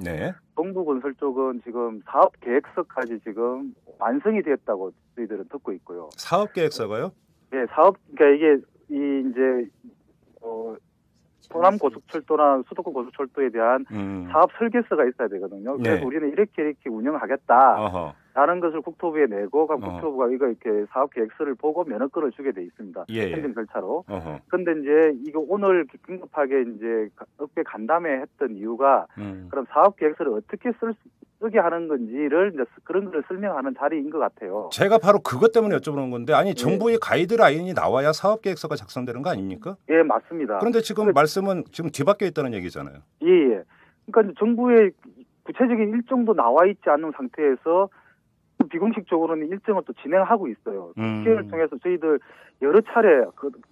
동부건설 쪽은 지금 사업 계획서까지 지금 완성이 되었다고 저희들은 듣고 있고요. 사업 계획서가요? 그러니까 이게 이제 호남 고속철도나 수도권 고속철도에 대한 사업 설계서가 있어야 되거든요. 그래서 우리는 이렇게 운영하겠다라는 것을 국토부에 내고 국토부가 이거 이렇게 사업 계획서를 보고 면허권을 주게 돼 있습니다. 행정 절차로. 그런데 이제 이거 오늘 긴급하게 이제 업계 간담회 했던 이유가 그럼 사업 계획서를 어떻게 쓰게 하는 건지를 이제 그런 걸 설명하는 자리인 것 같아요. 제가 바로 그것 때문에 여쭤보는 건데 아니 정부의 가이드라인이 나와야 사업 계획서가 작성되는 거 아닙니까? 예, 맞습니다. 그런데 지금 말씀은 지금 뒤바뀌어 있다는 얘기잖아요. 예. 그러니까 정부의 구체적인 일정도 나와 있지 않은 상태에서 비공식적으로는 일정을 또 진행하고 있어요. 국회를 통해서 저희들 여러 차례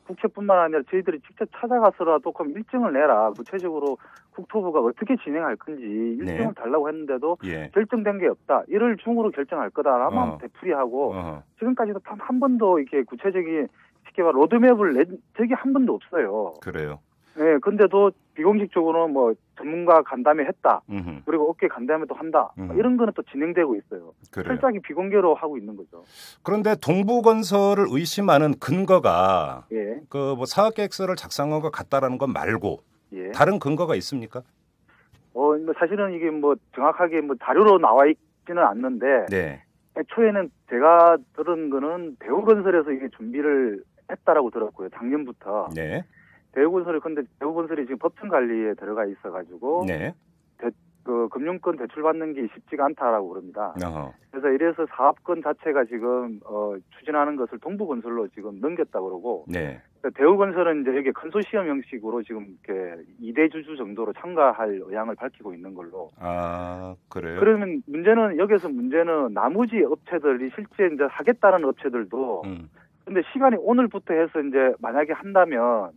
국회뿐만 아니라 저희들이 직접 찾아가서라도 그럼 일정을 내라. 구체적으로 국토부가 어떻게 진행할 건지 일정을 달라고 했는데도 결정된 게 없다. 1월 중으로 결정할 거다라만 되풀이하고 지금까지도 단 한 번도 이렇게 구체적인 쉽게 말 로드맵을 낸 적이 한 번도 없어요. 그래요. 네, 근데도 비공식적으로는 뭐 전문가 간담회 했다. 그리고 업계 간담회도 한다. 이런 거는 또 진행되고 있어요. 철저하게 비공개로 하고 있는 거죠. 그런데 동부건설을 의심하는 근거가 그 뭐 사업계획서를 작성한 것 같다라는 것 말고 다른 근거가 있습니까? 뭐 사실은 이게 뭐 정확하게 뭐 자료로 나와 있지는 않는데 네. 애초에는 제가 들은 거는 대우건설에서 이게 준비를 했다라고 들었고요. 작년부터. 네. 근데 대우건설이 지금 법정 관리에 들어가 있어가지고 네. 그 금융권 대출 받는 게 쉽지가 않다라고 그럽니다. 어허. 그래서 이래서 사업권 자체가 지금 추진하는 것을 동부건설로 지금 넘겼다고 그러고 네. 대우건설은 이제 여기 컨소시엄 형식으로 지금 이렇게 2대 주주 정도로 참가할 의향을 밝히고 있는 걸로. 아, 그래요? 그러면 여기서 문제는 나머지 업체들이 실제 이제 하겠다는 업체들도 근데 시간이 오늘부터 해서 이제 만약에 한다면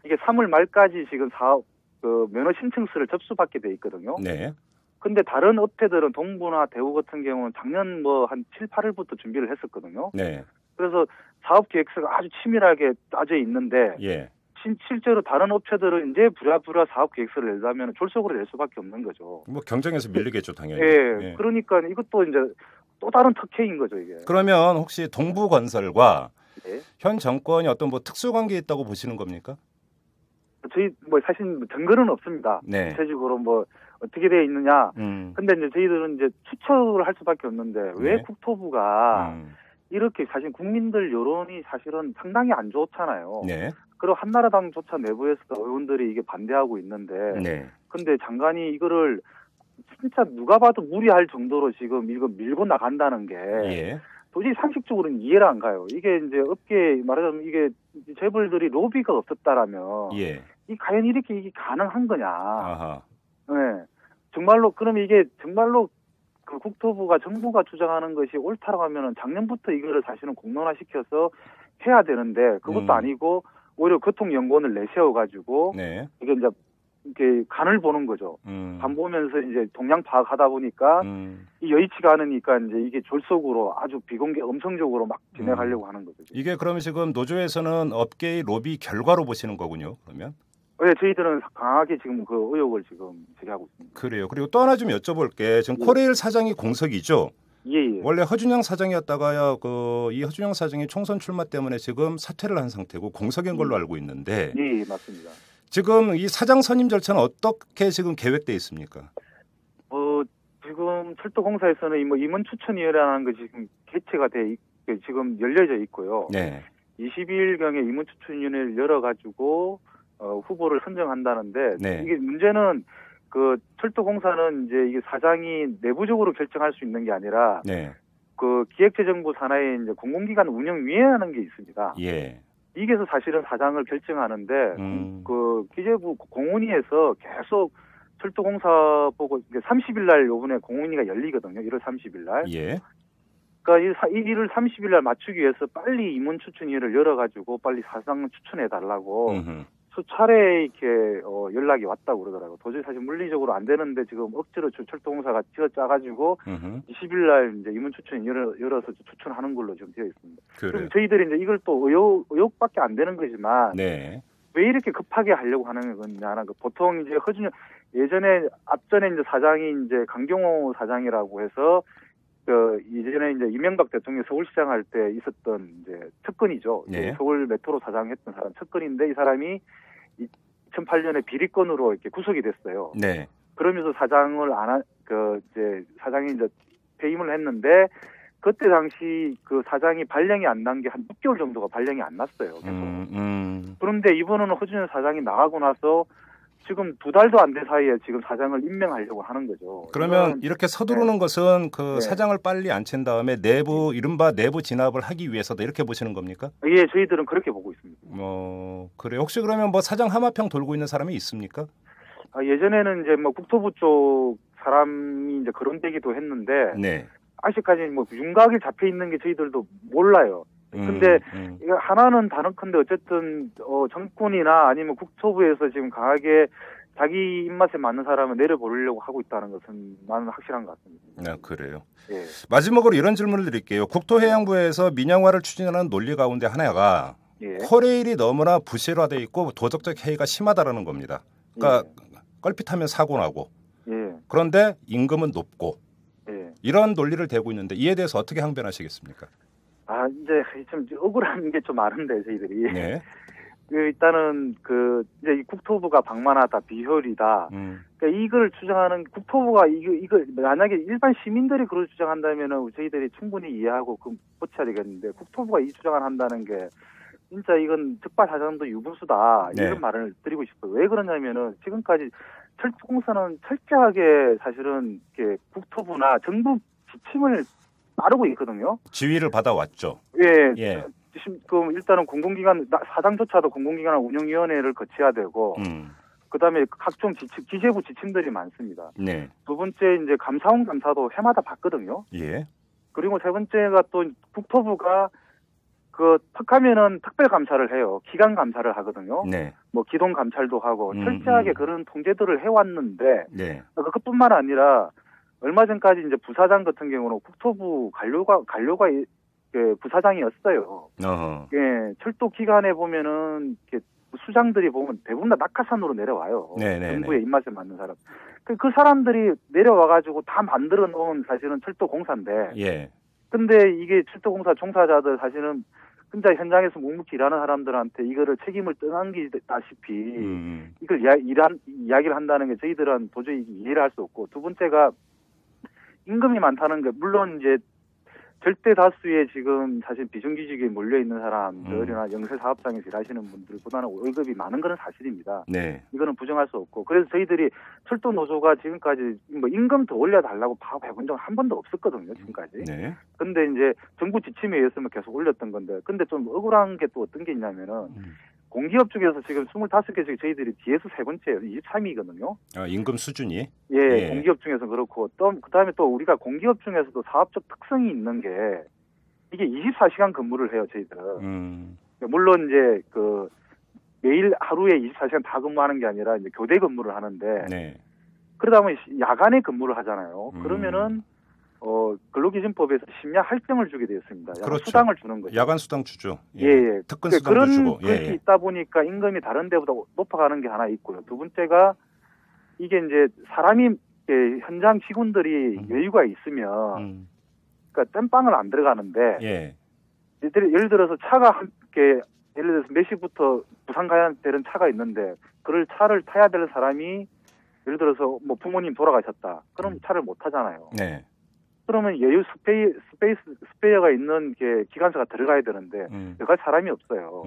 이게 3월 말까지 지금 사업 그 면허 신청서를 접수받게 돼 있거든요. 네. 근데 다른 업체들은 동부나 대우 같은 경우는 작년 뭐 한 7, 8월부터 준비를 했었거든요. 네. 그래서 사업 계획서가 아주 치밀하게 짜져 있는데 예. 실제로 다른 업체들은 이제 부랴부랴 사업 계획서를 내려면 졸속으로 낼 수밖에 없는 거죠. 뭐 경쟁에서 밀리겠죠, 당연히. 예. 그러니까 이것도 이제 또 다른 특혜인 거죠, 이게. 그러면 혹시 동부건설과 예. 현 정권이 어떤 뭐 특수관계 있다고 보시는 겁니까? 저희 뭐 사실 증거는 없습니다. 네. 구체적으로 뭐 어떻게 되어 있느냐. 근데 이제 저희들은 이제 추측을 할 수밖에 없는데 왜 네. 국토부가 이렇게 사실 국민들 여론이 사실은 상당히 안 좋잖아요. 네. 그리고 한나라당조차 내부에서도 의원들이 이게 반대하고 있는데. 네. 근데 장관이 이거를 진짜 누가 봐도 무리할 정도로 지금 이거 밀고 나간다는 게. 예. 도저히 상식적으로는 이해가 안 가요. 이게 이제 업계 말하자면 이게 재벌들이 로비가 없었다라면. 예. 이 과연 이렇게 이게 가능한 거냐. 아하. 네. 정말로 그럼 이게 정말로 그 국토부가 정부가 주장하는 것이 옳다라고 하면은 작년부터 이거를 사실은 공론화시켜서 해야 되는데 그것도 아니고 오히려 교통연구원을 내세워 가지고 네. 이게 이제 이렇게 간을 보는 거죠. 간 보면서 이제 동향 파악하다 보니까 이 여의치가 않으니까 이제 이게 졸속으로 아주 비공개 엄성적으로 막 진행하려고 하는 거죠. 이게 그러면 지금 노조에서는 업계의 로비 결과로 보시는 거군요. 그러면? 네, 저희들은 강하게 지금 그 의혹을 지금 제기하고 있습니다. 그래요. 그리고 또 하나 좀 여쭤볼게. 지금 코레일 사장이 공석이죠? 예. 원래 허준영 사장이었다가요. 이 허준영 사장이 총선 출마 때문에 지금 사퇴를 한 상태고 공석인 걸로 알고 있는데. 예, 맞습니다. 지금 이 사장 선임 절차는 어떻게 지금 계획돼 있습니까? 지금 철도공사에서는 임원 추천위원회라는 게 지금 개최가 지금 열려져 있고요. 네. 20일경에 임원 추천위원회를 열어가지고 후보를 선정한다는데 네. 이게 문제는 그 철도공사는 이제 이게 사장이 내부적으로 결정할 수 있는 게 아니라 네. 그 기획재정부 산하에 이제 공공기관 운영위원회라는 게 있습니다. 예. 이게서 사실은 사장을 결정하는데 그 기재부 공훈위에서 계속 철도공사 보고 30일 날 요번에 공훈위가 열리거든요. 1월 30일 날. 예. 그러니까 1월 30일 날 맞추기 위해서 빨리 임원 추천위를 열어가지고 빨리 사장 추천해 달라고 수차례 이렇게 연락이 왔다고 그러더라고요. 도저히 사실 물리적으로 안 되는데 지금 억지로 철도공사가 짜가지고 20일 날 이제 임원 추천 열어서 추천하는 걸로 지금 되어 있습니다. 그럼 저희들이 이제 이걸 또 의혹밖에 안 되는 거지만 네. 왜 이렇게 급하게 하려고 하는 거냐? 보통 이제 예전에 앞전에 이제 사장이 이제 강경호 사장이라고 해서 이전에 이제 이명박 대통령 서울시장 할 때 있었던 이제 측근이죠. 네. 서울 메트로 사장했던 사람 측근인데 이 사람이 2008년에 비리건으로 이렇게 구속이 됐어요. 네. 그러면서 사장을 이제 사장이 이제 퇴임을 했는데 그때 당시 그 사장이 발령이 안 난 게 한 6개월 정도가 발령이 안 났어요. 계속. 그런데 이번에는 허준현 사장이 나가고 나서 지금 2달도 안 된 사이에 지금 사장을 임명하려고 하는 거죠. 그러면 이렇게 서두르는 것은 그 네. 사장을 빨리 앉힌 다음에 이른바 내부 진압을 하기 위해서다 이렇게 보시는 겁니까? 예, 저희들은 그렇게 보고 있습니다. 그래. 혹시 그러면 뭐 사장 하마평 돌고 있는 사람이 있습니까? 예전에는 이제 뭐 국토부 쪽 사람이 이제 거론되기도 했는데 네. 아직까지 뭐 윤곽이 잡혀 있는 게 저희들도 몰라요. 근데 이거 하나는 다른컨대 어쨌든 정권이나 아니면 국토부에서 지금 강하게 자기 입맛에 맞는 사람을 내려보려고 하고 있다는 것은 나는 확실한 것 같습니다. 아, 그래요. 예. 마지막으로 이런 질문을 드릴게요. 국토해양부에서 민영화를 추진하는 논리 가운데 하나가 코레일이 너무나 부실화돼 있고 도덕적 해이가 심하다라는 겁니다. 그러니까 껄핏하면 사고 나고 그런데 임금은 높고 이런 논리를 대고 있는데 이에 대해서 어떻게 항변하시겠습니까? 이제 좀 억울한 게 좀 많은데 저희들이. 네. 일단은 이제 이 국토부가 방만하다, 비효율이다. 그러니까 이걸 주장하는 국토부가 이거 만약에 일반 시민들이 그걸 주장한다면은 저희들이 충분히 이해하고 고쳐야 되겠는데 국토부가 이 주장을 한다는 게 진짜 이건 적발사정도 유분수다 이런 말을 드리고 싶어요. 왜 그러냐면은 지금까지 철도공사는 철저하게 사실은 이렇게 국토부나 정부 지침을 따르고 있거든요. 지휘를 받아왔죠. 예. 그럼 일단은 공공기관 사장조차도 공공기관 운영위원회를 거쳐야 되고, 그다음에 각종 기재부 지침들이 많습니다. 네. 두 번째 이제 감사원 감사도 해마다 받거든요. 예. 그리고 세 번째가 또 국토부가 턱하면은 특별 감사를 해요. 기간 감사를 하거든요. 네. 뭐 기동 감찰도 하고 철저하게 그런 통제들을 해왔는데, 네. 그것뿐만 아니라 얼마 전까지 이제 부사장 같은 경우는 국토부 관료가 부사장이었어요. 예, 철도 기간에 보면은 이렇게 수장들이 보면 대부분 다 낙하산으로 내려와요. 정부의 입맛에 맞는 사람. 그 사람들이 내려와가지고 다 만들어 놓은 사실은 철도공사인데. 예. 근데 이게 철도공사 종사자들 사실은 혼자 현장에서 묵묵히 일하는 사람들한테 이거를 책임을 떠넘기다시피 이걸 이야기를 한다는 게 저희들은 도저히 이해를 할 수 없고, 두 번째가 임금이 많다는 게 물론 이제 절대 다수의 지금 사실 비정규직에 몰려 있는 사람들이나 영세 사업장에서 일하시는 분들보다는 월급이 많은 건 사실입니다. 네. 이거는 부정할 수 없고, 그래서 저희들이 철도 노조가 지금까지 뭐 임금 더 올려달라고 해본 적은 한 번도 없었거든요, 지금까지. 네. 근데 이제 정부 지침에 의해서만 계속 올렸던 건데, 근데 좀 억울한 게 또 어떤 게 있냐면은 공기업 중에서 지금 25개 중에 저희들이 뒤에서 세 번째예요. 23위거든요. 임금 수준이? 예, 공기업 중에서 그렇고, 또 그다음에 또 우리가 공기업 중에서도 사업적 특성이 있는 게 이게 24시간 근무를 해요, 저희들은. 물론 이제 매일 하루에 24시간 다 근무하는 게 아니라 이제 교대 근무를 하는데, 그러다 보면 야간에 근무를 하잖아요. 그러면은 근로기준법에서 심야 할증을 주게 되었습니다. 야간 수당을 주는 거죠. 야간 수당 주죠. 예. 특근 수당도 주고. 그런 있다 보니까 임금이 다른 데보다 높아가는 게 하나 있고요. 두 번째가 이게 이제 사람이 현장 직원들이 여유가 있으면 그러니까 땜빵을 안 들어가는데 예를 들어서 차가 함께 예를 들어서 몇 시부터 부산 가야 되는 차가 있는데 그걸 차를 타야 될 사람이 예를 들어서 뭐 부모님 돌아가셨다. 그럼 차를 못 타잖아요. 네. 그러면 여유 스페어가 있는 게 기관사가 들어가야 되는데 들어갈 사람이 없어요.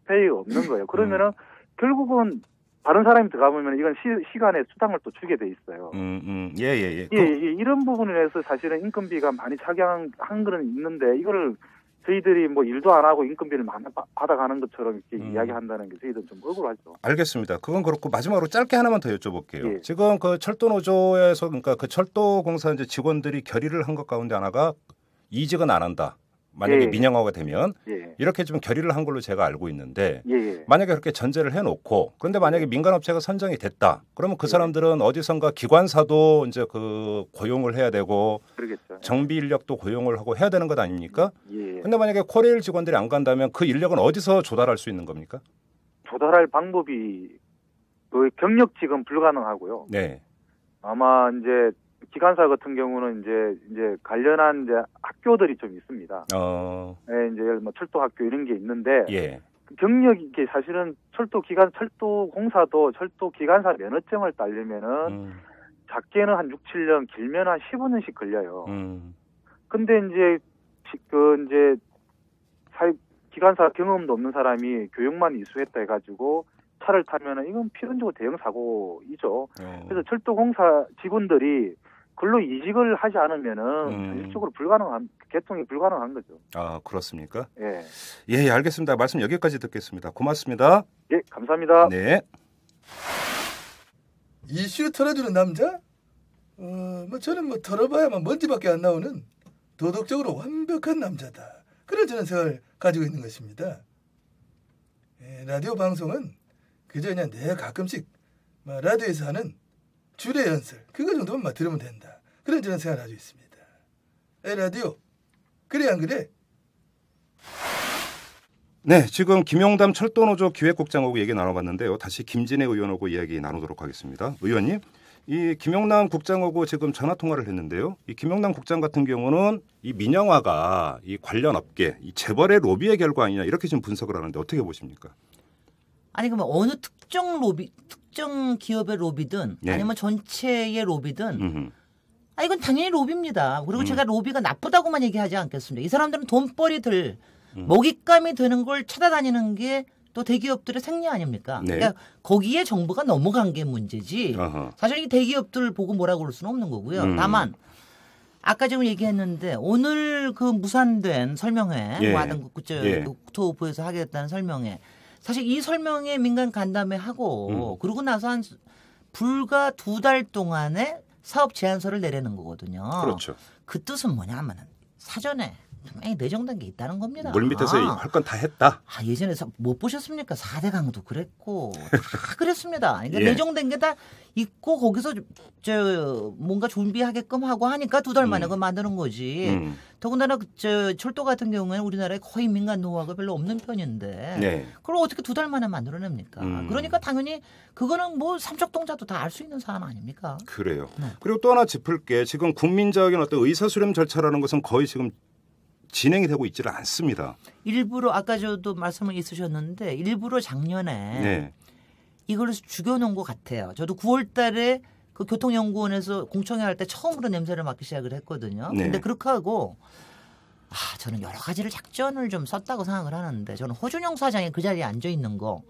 스페어가 없는 거예요. 그러면은 결국은 다른 사람이 들어가보면 이건 시간에 수당을 또 주게 돼 있어요. 이런 부분에서 사실은 인건비가 많이 차경한 건 있는데 이거를 저희들이 뭐 일도 안 하고 인건비를 많이 받아가는 것처럼 이렇게 이야기한다는 게 저희들은 좀 억울하죠. 알겠습니다. 그건 그렇고 마지막으로 짧게 하나만 더 여쭤볼게요. 지금 그 철도노조에서 그러니까 그 철도공사 이제 직원들이 결의를 한 것 가운데 하나가 이직은 안 한다. 만약에 민영화가 되면 이렇게 좀 결의를 한 걸로 제가 알고 있는데 만약에 그렇게 전제를 해놓고 그런데 만약에 민간업체가 선정이 됐다. 그러면 그 사람들은 어디선가 기관사도 이제 고용을 해야 되고 그러겠죠. 정비 인력도 고용을 하고 해야 되는 것 아닙니까? 근데 만약에 코레일 직원들이 안 간다면 그 인력은 어디서 조달할 수 있는 겁니까? 조달할 방법이 경력직은 불가능하고요. 네. 아마 이제 기관사 같은 경우는 이제 관련한 이제 학교들이 좀 있습니다. 이제 뭐 철도 학교 이런 게 있는데 경력이 이게 사실은 철도공사도 철도 기관사 면허증을 따려면은 작게는 한 6, 7년, 길면 한 15년씩 걸려요. 근데 이제 기관사 경험도 없는 사람이 교육만 이수했다 해가지고 차를 타면은 이건 필연적으로 대형 사고이죠. 그래서 철도공사 직원들이 근로 이직을 하지 않으면은 현실적으로 개통이 불가능한 거죠. 아, 그렇습니까? 예, 알겠습니다. 말씀 여기까지 듣겠습니다. 고맙습니다. 예, 감사합니다. 네. 이슈 털어주는 남자? 뭐 저는 뭐 털어봐야만 먼지밖에 안 나오는 도덕적으로 완벽한 남자다. 그런 저는 생각을 가지고 있는 것입니다. 라디오 방송은 그저 그냥 내가 가끔씩 라디오에서 하는 주례 연설 그거 정도만 들으면 된다. 그런 저는 생각을 가지고 있습니다. 라디오 그래 안 그래? 네, 지금 김용담 철도노조 기획국장하고 얘기 나눠봤는데요. 다시 김진애 의원하고 이야기 나누도록 하겠습니다. 의원님, 이 김용남 국장하고 지금 전화 통화를 했는데요. 이 김용남 국장 같은 경우는 이 민영화가 이 관련 업계, 이 재벌의 로비의 결과 아니냐 이렇게 지금 분석을 하는데 어떻게 보십니까? 아니 그러면 어느 특정 기업의 로비든 네. 아니면 전체의 로비든 이건 당연히 로비입니다. 그리고 제가 로비가 나쁘다고만 얘기하지 않겠습니다. 이 사람들은 돈벌이들 먹잇감이 되는 걸 찾아다니는 게 또 대기업들의 생리 아닙니까? 네. 그러니까 거기에 정부가 넘어간 게 문제지. 사실 이 대기업들 보고 뭐라고 그럴 수는 없는 거고요. 다만 아까 지금 얘기했는데 오늘 그 무산된 설명회, 예. 하던 국토부에서 하게 됐다는 설명회, 사실 이 설명회 민간 간담회 하고 그러고 나서 한 불과 2달 동안에 사업 제안서를 내려는 거거든요. 그렇죠. 그 뜻은 뭐냐면은 사전에 분명히 내정된 게 있다는 겁니다. 물 밑에서 할 건 다 했다. 예전에 못 보셨습니까? 4대 강도 그랬고 다 그랬습니다. 그러니까 예. 내정된 게 다 있고 거기서 뭔가 준비하게끔 하고 하니까 2달 만에 그거 만드는 거지. 더군다나 철도 같은 경우에는 우리나라에 거의 민간 노하우가 별로 없는 편인데 네. 그걸 어떻게 2달 만에 만들어냅니까? 그러니까 당연히 그거는 뭐 삼척동자도 다 알 수 있는 사안 아닙니까? 그래요. 네. 그리고 또 하나 짚을 게 지금 국민적인 어떤 의사수렴 절차라는 것은 거의 지금 진행이 되고 있지를 않습니다. 일부러 아까 저도 말씀을 있으셨는데 일부러 작년에 네. 이걸 죽여놓은 것 같아요. 저도 9월 달에 그 교통연구원에서 공청회 할 때 처음으로 냄새를 맡기 시작을 했거든요. 네. 근데 그렇게 하고 저는 여러 가지를 작전을 좀 썼다고 생각을 하는데 저는 허준영 사장이 그 자리에 앉아 있는 거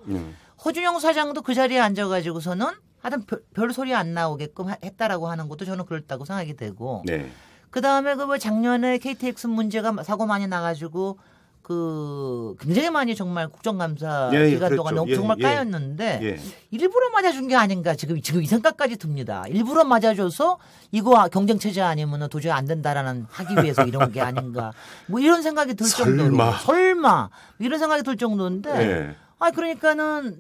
허준영 사장도 그 자리에 앉아가지고서는 하여튼 별 소리 안 나오게끔 했다라고 하는 것도 저는 그렇다고 생각이 되고 네. 그다음에 그 뭐 작년에 KTX 문제가 사고 많이 나가지고 그 굉장히 많이 정말 국정감사 기간 동안 정말 까였는데 일부러 맞아준 게 아닌가 지금 이 생각까지 듭니다. 일부러 맞아줘서 이거 경쟁 체제 아니면 도저히 안 된다라는 하기 위해서 이런 게 아닌가 뭐 이런 생각이 들 정도로 설마 이런 생각이 들 정도인데 그러니까는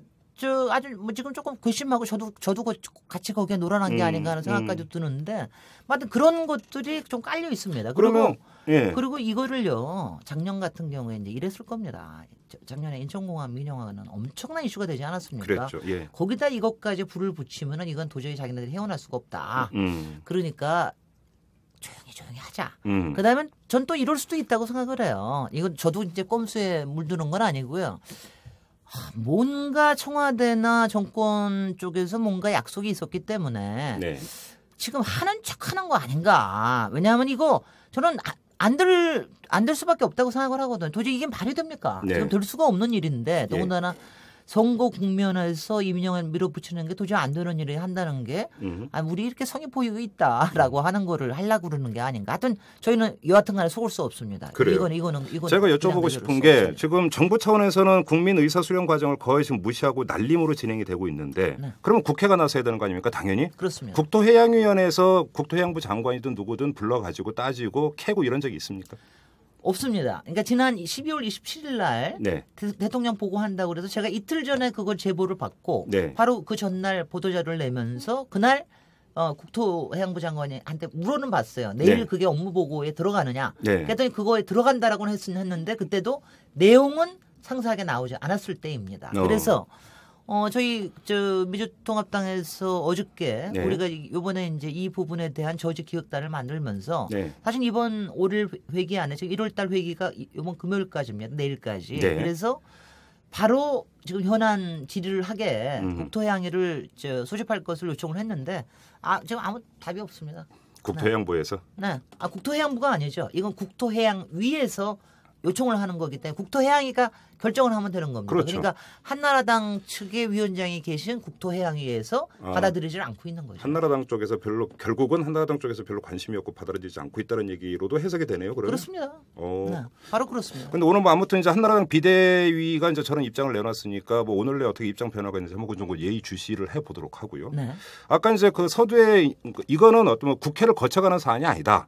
아주 뭐 지금 조금 괘씸하고 저도 같이 거기에 놀아난 게 아닌가 하는 생각까지 드는데, 하여튼 그런 것들이 좀 깔려 있습니다. 그리고 이거를요 작년 같은 경우에 이제 이랬을 겁니다. 작년에 인천공항 민영화는 엄청난 이슈가 되지 않았습니까? 그랬죠. 거기다 이것까지 불을 붙이면은 이건 도저히 자기네들이 헤어날 수가 없다. 그러니까 조용히 하자. 그다음에 전 또 이럴 수도 있다고 생각을 해요. 이건 저도 이제 꼼수에 물드는 건 아니고요. 뭔가 청와대나 정권 쪽에서 뭔가 약속이 있었기 때문에 지금 하는 척하는 거 아닌가. 왜냐하면 이거 저는 안 될 수밖에 없다고 생각을 하거든요. 도저히 이게 말이 됩니까? 지금 될 수가 없는 일인데 더군다나 선거 국면에서 이민영을 밀어붙이는 게 도저히 안 되는 일을 한다는 게 우리 이렇게 성의 보이고 있다라고 하는 거를 하려고 그러는 게 아닌가. 하여튼 저희는 여하튼 간에 속을 수 없습니다. 이거는 제가 여쭤보고 싶은 게 지금 정부 차원에서는 국민 의사수렴 과정을 거의 지금 무시하고 날림으로 진행이 되고 있는데 그러면 국회가 나서야 되는 거 아닙니까? 당연히. 그렇습니다. 국토해양위원회에서 국토해양부 장관이든 누구든 불러가지고 따지고 캐고 이런 적이 있습니까? 없습니다. 그러니까 지난 12월 27일 날 대통령 보고한다고 그래서 제가 이틀 전에 그걸 제보를 받고 바로 그 전날 보도자료를 내면서 그날 국토해양부 장관한테 물어는 봤어요. 내일 그게 업무 보고에 들어가느냐. 그랬더니 그거에 들어간다라고 했는데 그때도 내용은 상세하게 나오지 않았을 때입니다. 그래서 저희 미주통합당에서 어저께 우리가 이번에 이제 이 부분에 대한 저지 기획단을 만들면서 사실 이번 5일 회기 안에 지금 1월달 회기가 이번 금요일까지입니다. 내일까지. 그래서 바로 지금 현안 질의를 하게 국토해양위를 소집할 것을 요청을 했는데 지금 아무 답이 없습니다. 국토해양부에서? 네. 국토해양부가 아니죠. 이건 국토해양위에서 요청을 하는 거기 때문에 국토해양위가 결정을 하면 되는 겁니다. 그러니까 한나라당 측의 위원장이 계신 국토해양위에서 받아들이지 않고 있는 거죠. 한나라당 쪽에서 결국은 한나라당 쪽에서 별로 관심이 없고 받아들이지 않고 있다는 얘기로도 해석이 되네요. 그러면? 그렇습니다. 바로 그렇습니다. 그런데 오늘 뭐 아무튼 이제 한나라당 비대위가 이제 저런 입장을 내놨으니까 뭐 오늘 내 어떻게 입장 변화가 있는지 한번 그 정도 예의 주시를 해보도록 하고요. 아까 이제 그 서두에 이거는 어떤 국회를 거쳐가는 사안이 아니다.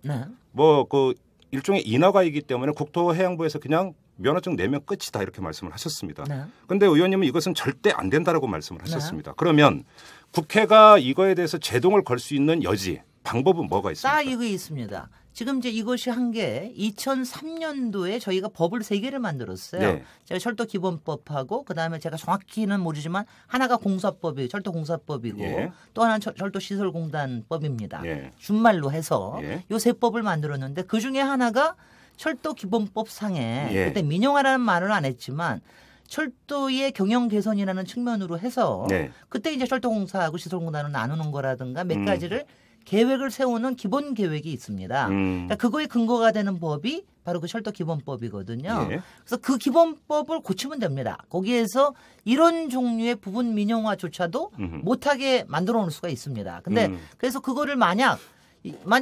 뭐 그 일종의 인허가이기 때문에 국토해양부에서 그냥 면허증 내면 끝이다 이렇게 말씀을 하셨습니다. 그런데 의원님은 이것은 절대 안 된다라고 말씀을 하셨습니다. 그러면 국회가 이거에 대해서 제동을 걸 수 있는 여지, 방법은 뭐가 있습니까? 이거 있습니다. 지금 이제 이것이 한 게 2003년도에 저희가 법을 3개를 만들었어요. 제가 철도기본법하고 그다음에 제가 정확히는 모르지만 하나가 공사법이에요. 철도공사법이고 또 하나는 철도시설공단법입니다. 준말로 해서 이 3법을 만들었는데 그중에 하나가 철도기본법상에 그때 민영화라는 말을 안 했지만 철도의 경영 개선이라는 측면으로 해서 네. 그때 이제 철도공사하고 시설공단을 나누는 거라든가 몇 가지를 계획을 세우는 기본 계획이 있습니다. 그러니까 그거에 근거가 되는 법이 바로 그 철도 기본법이거든요. 예. 그래서 그 기본법을 고치면 됩니다. 거기에서 이런 종류의 부분 민영화조차도 못하게 만들어 놓을 수가 있습니다. 근데 그래서 그거를 만약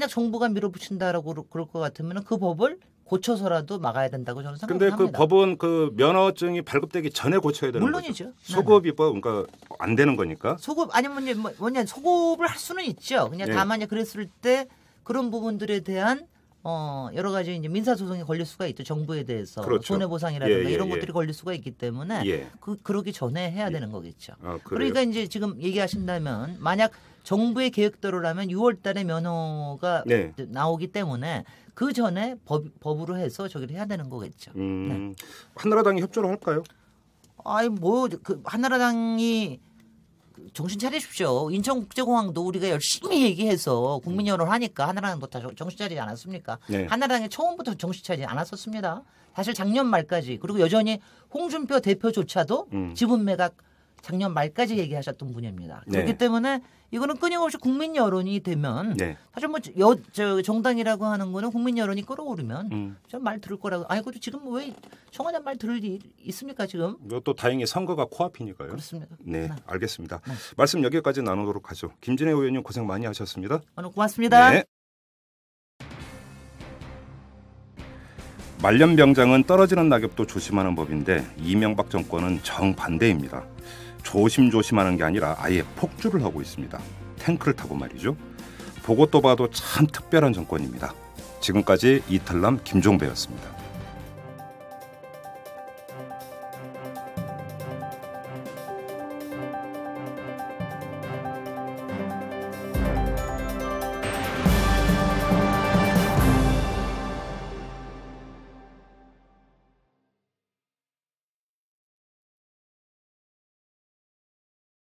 정부가 밀어붙인다라고 그럴 것 같으면 그 법을 고쳐서라도 막아야 된다고 저는 생각합니다. 근데 그 법은 그 면허증이 발급되기 전에 고쳐야 되는 물론이죠. 거죠. 소급입법 그러니까 안 되는 거니까. 소급 아니면 뭐냐 소급을 할 수는 있죠. 그냥 다만 그랬을 때 그런 부분들에 대한 여러 가지 이제 민사 소송이 걸릴 수가 있죠. 정부에 대해서 그렇죠. 손해보상이라든가 이런 것들이 걸릴 수가 있기 때문에 그러기 전에 해야 되는 거겠죠. 그러니까 이제 지금 얘기하신다면 만약 정부의 계획대로라면 6월달에 면허가 나오기 때문에 그 전에 법으로 해서 저기를 해야 되는 거겠죠. 네. 한나라당이 협조를 할까요? 아니 그 한나라당이 정신 차리십시오. 인천국제공항도 우리가 열심히 얘기해서 국민 여론을 하니까 한나라당도 다 정신 차리지 않았습니까? 네. 한나라당이 처음부터 정신 차리지 않았었습니다. 사실 작년 말까지 그리고 여전히 홍준표 대표조차도 지분 매각 작년 말까지 얘기하셨던 분입니다. 그렇기 때문에 이거는 끊임없이 국민 여론이 되면 사실 정당이라고 하는 거는 국민 여론이 끌어오르면 저 말 들을 거라고. 아니 그래도 지금 왜 청와대 말 들을 일 있습니까 지금? 또 다행히 선거가 코앞이니까요. 그렇습니다. 네, 알겠습니다. 말씀 여기까지 나누도록 하죠. 김진애 의원님 고생 많이 하셨습니다. 고맙습니다. 네. 말년병장은 떨어지는 낙엽도 조심하는 법인데 이명박 정권은 정반대입니다. 조심조심하는 게 아니라 아예 폭주를 하고 있습니다. 탱크를 타고 말이죠. 보고 또 봐도 참 특별한 정권입니다. 지금까지 이탈남 김종배였습니다.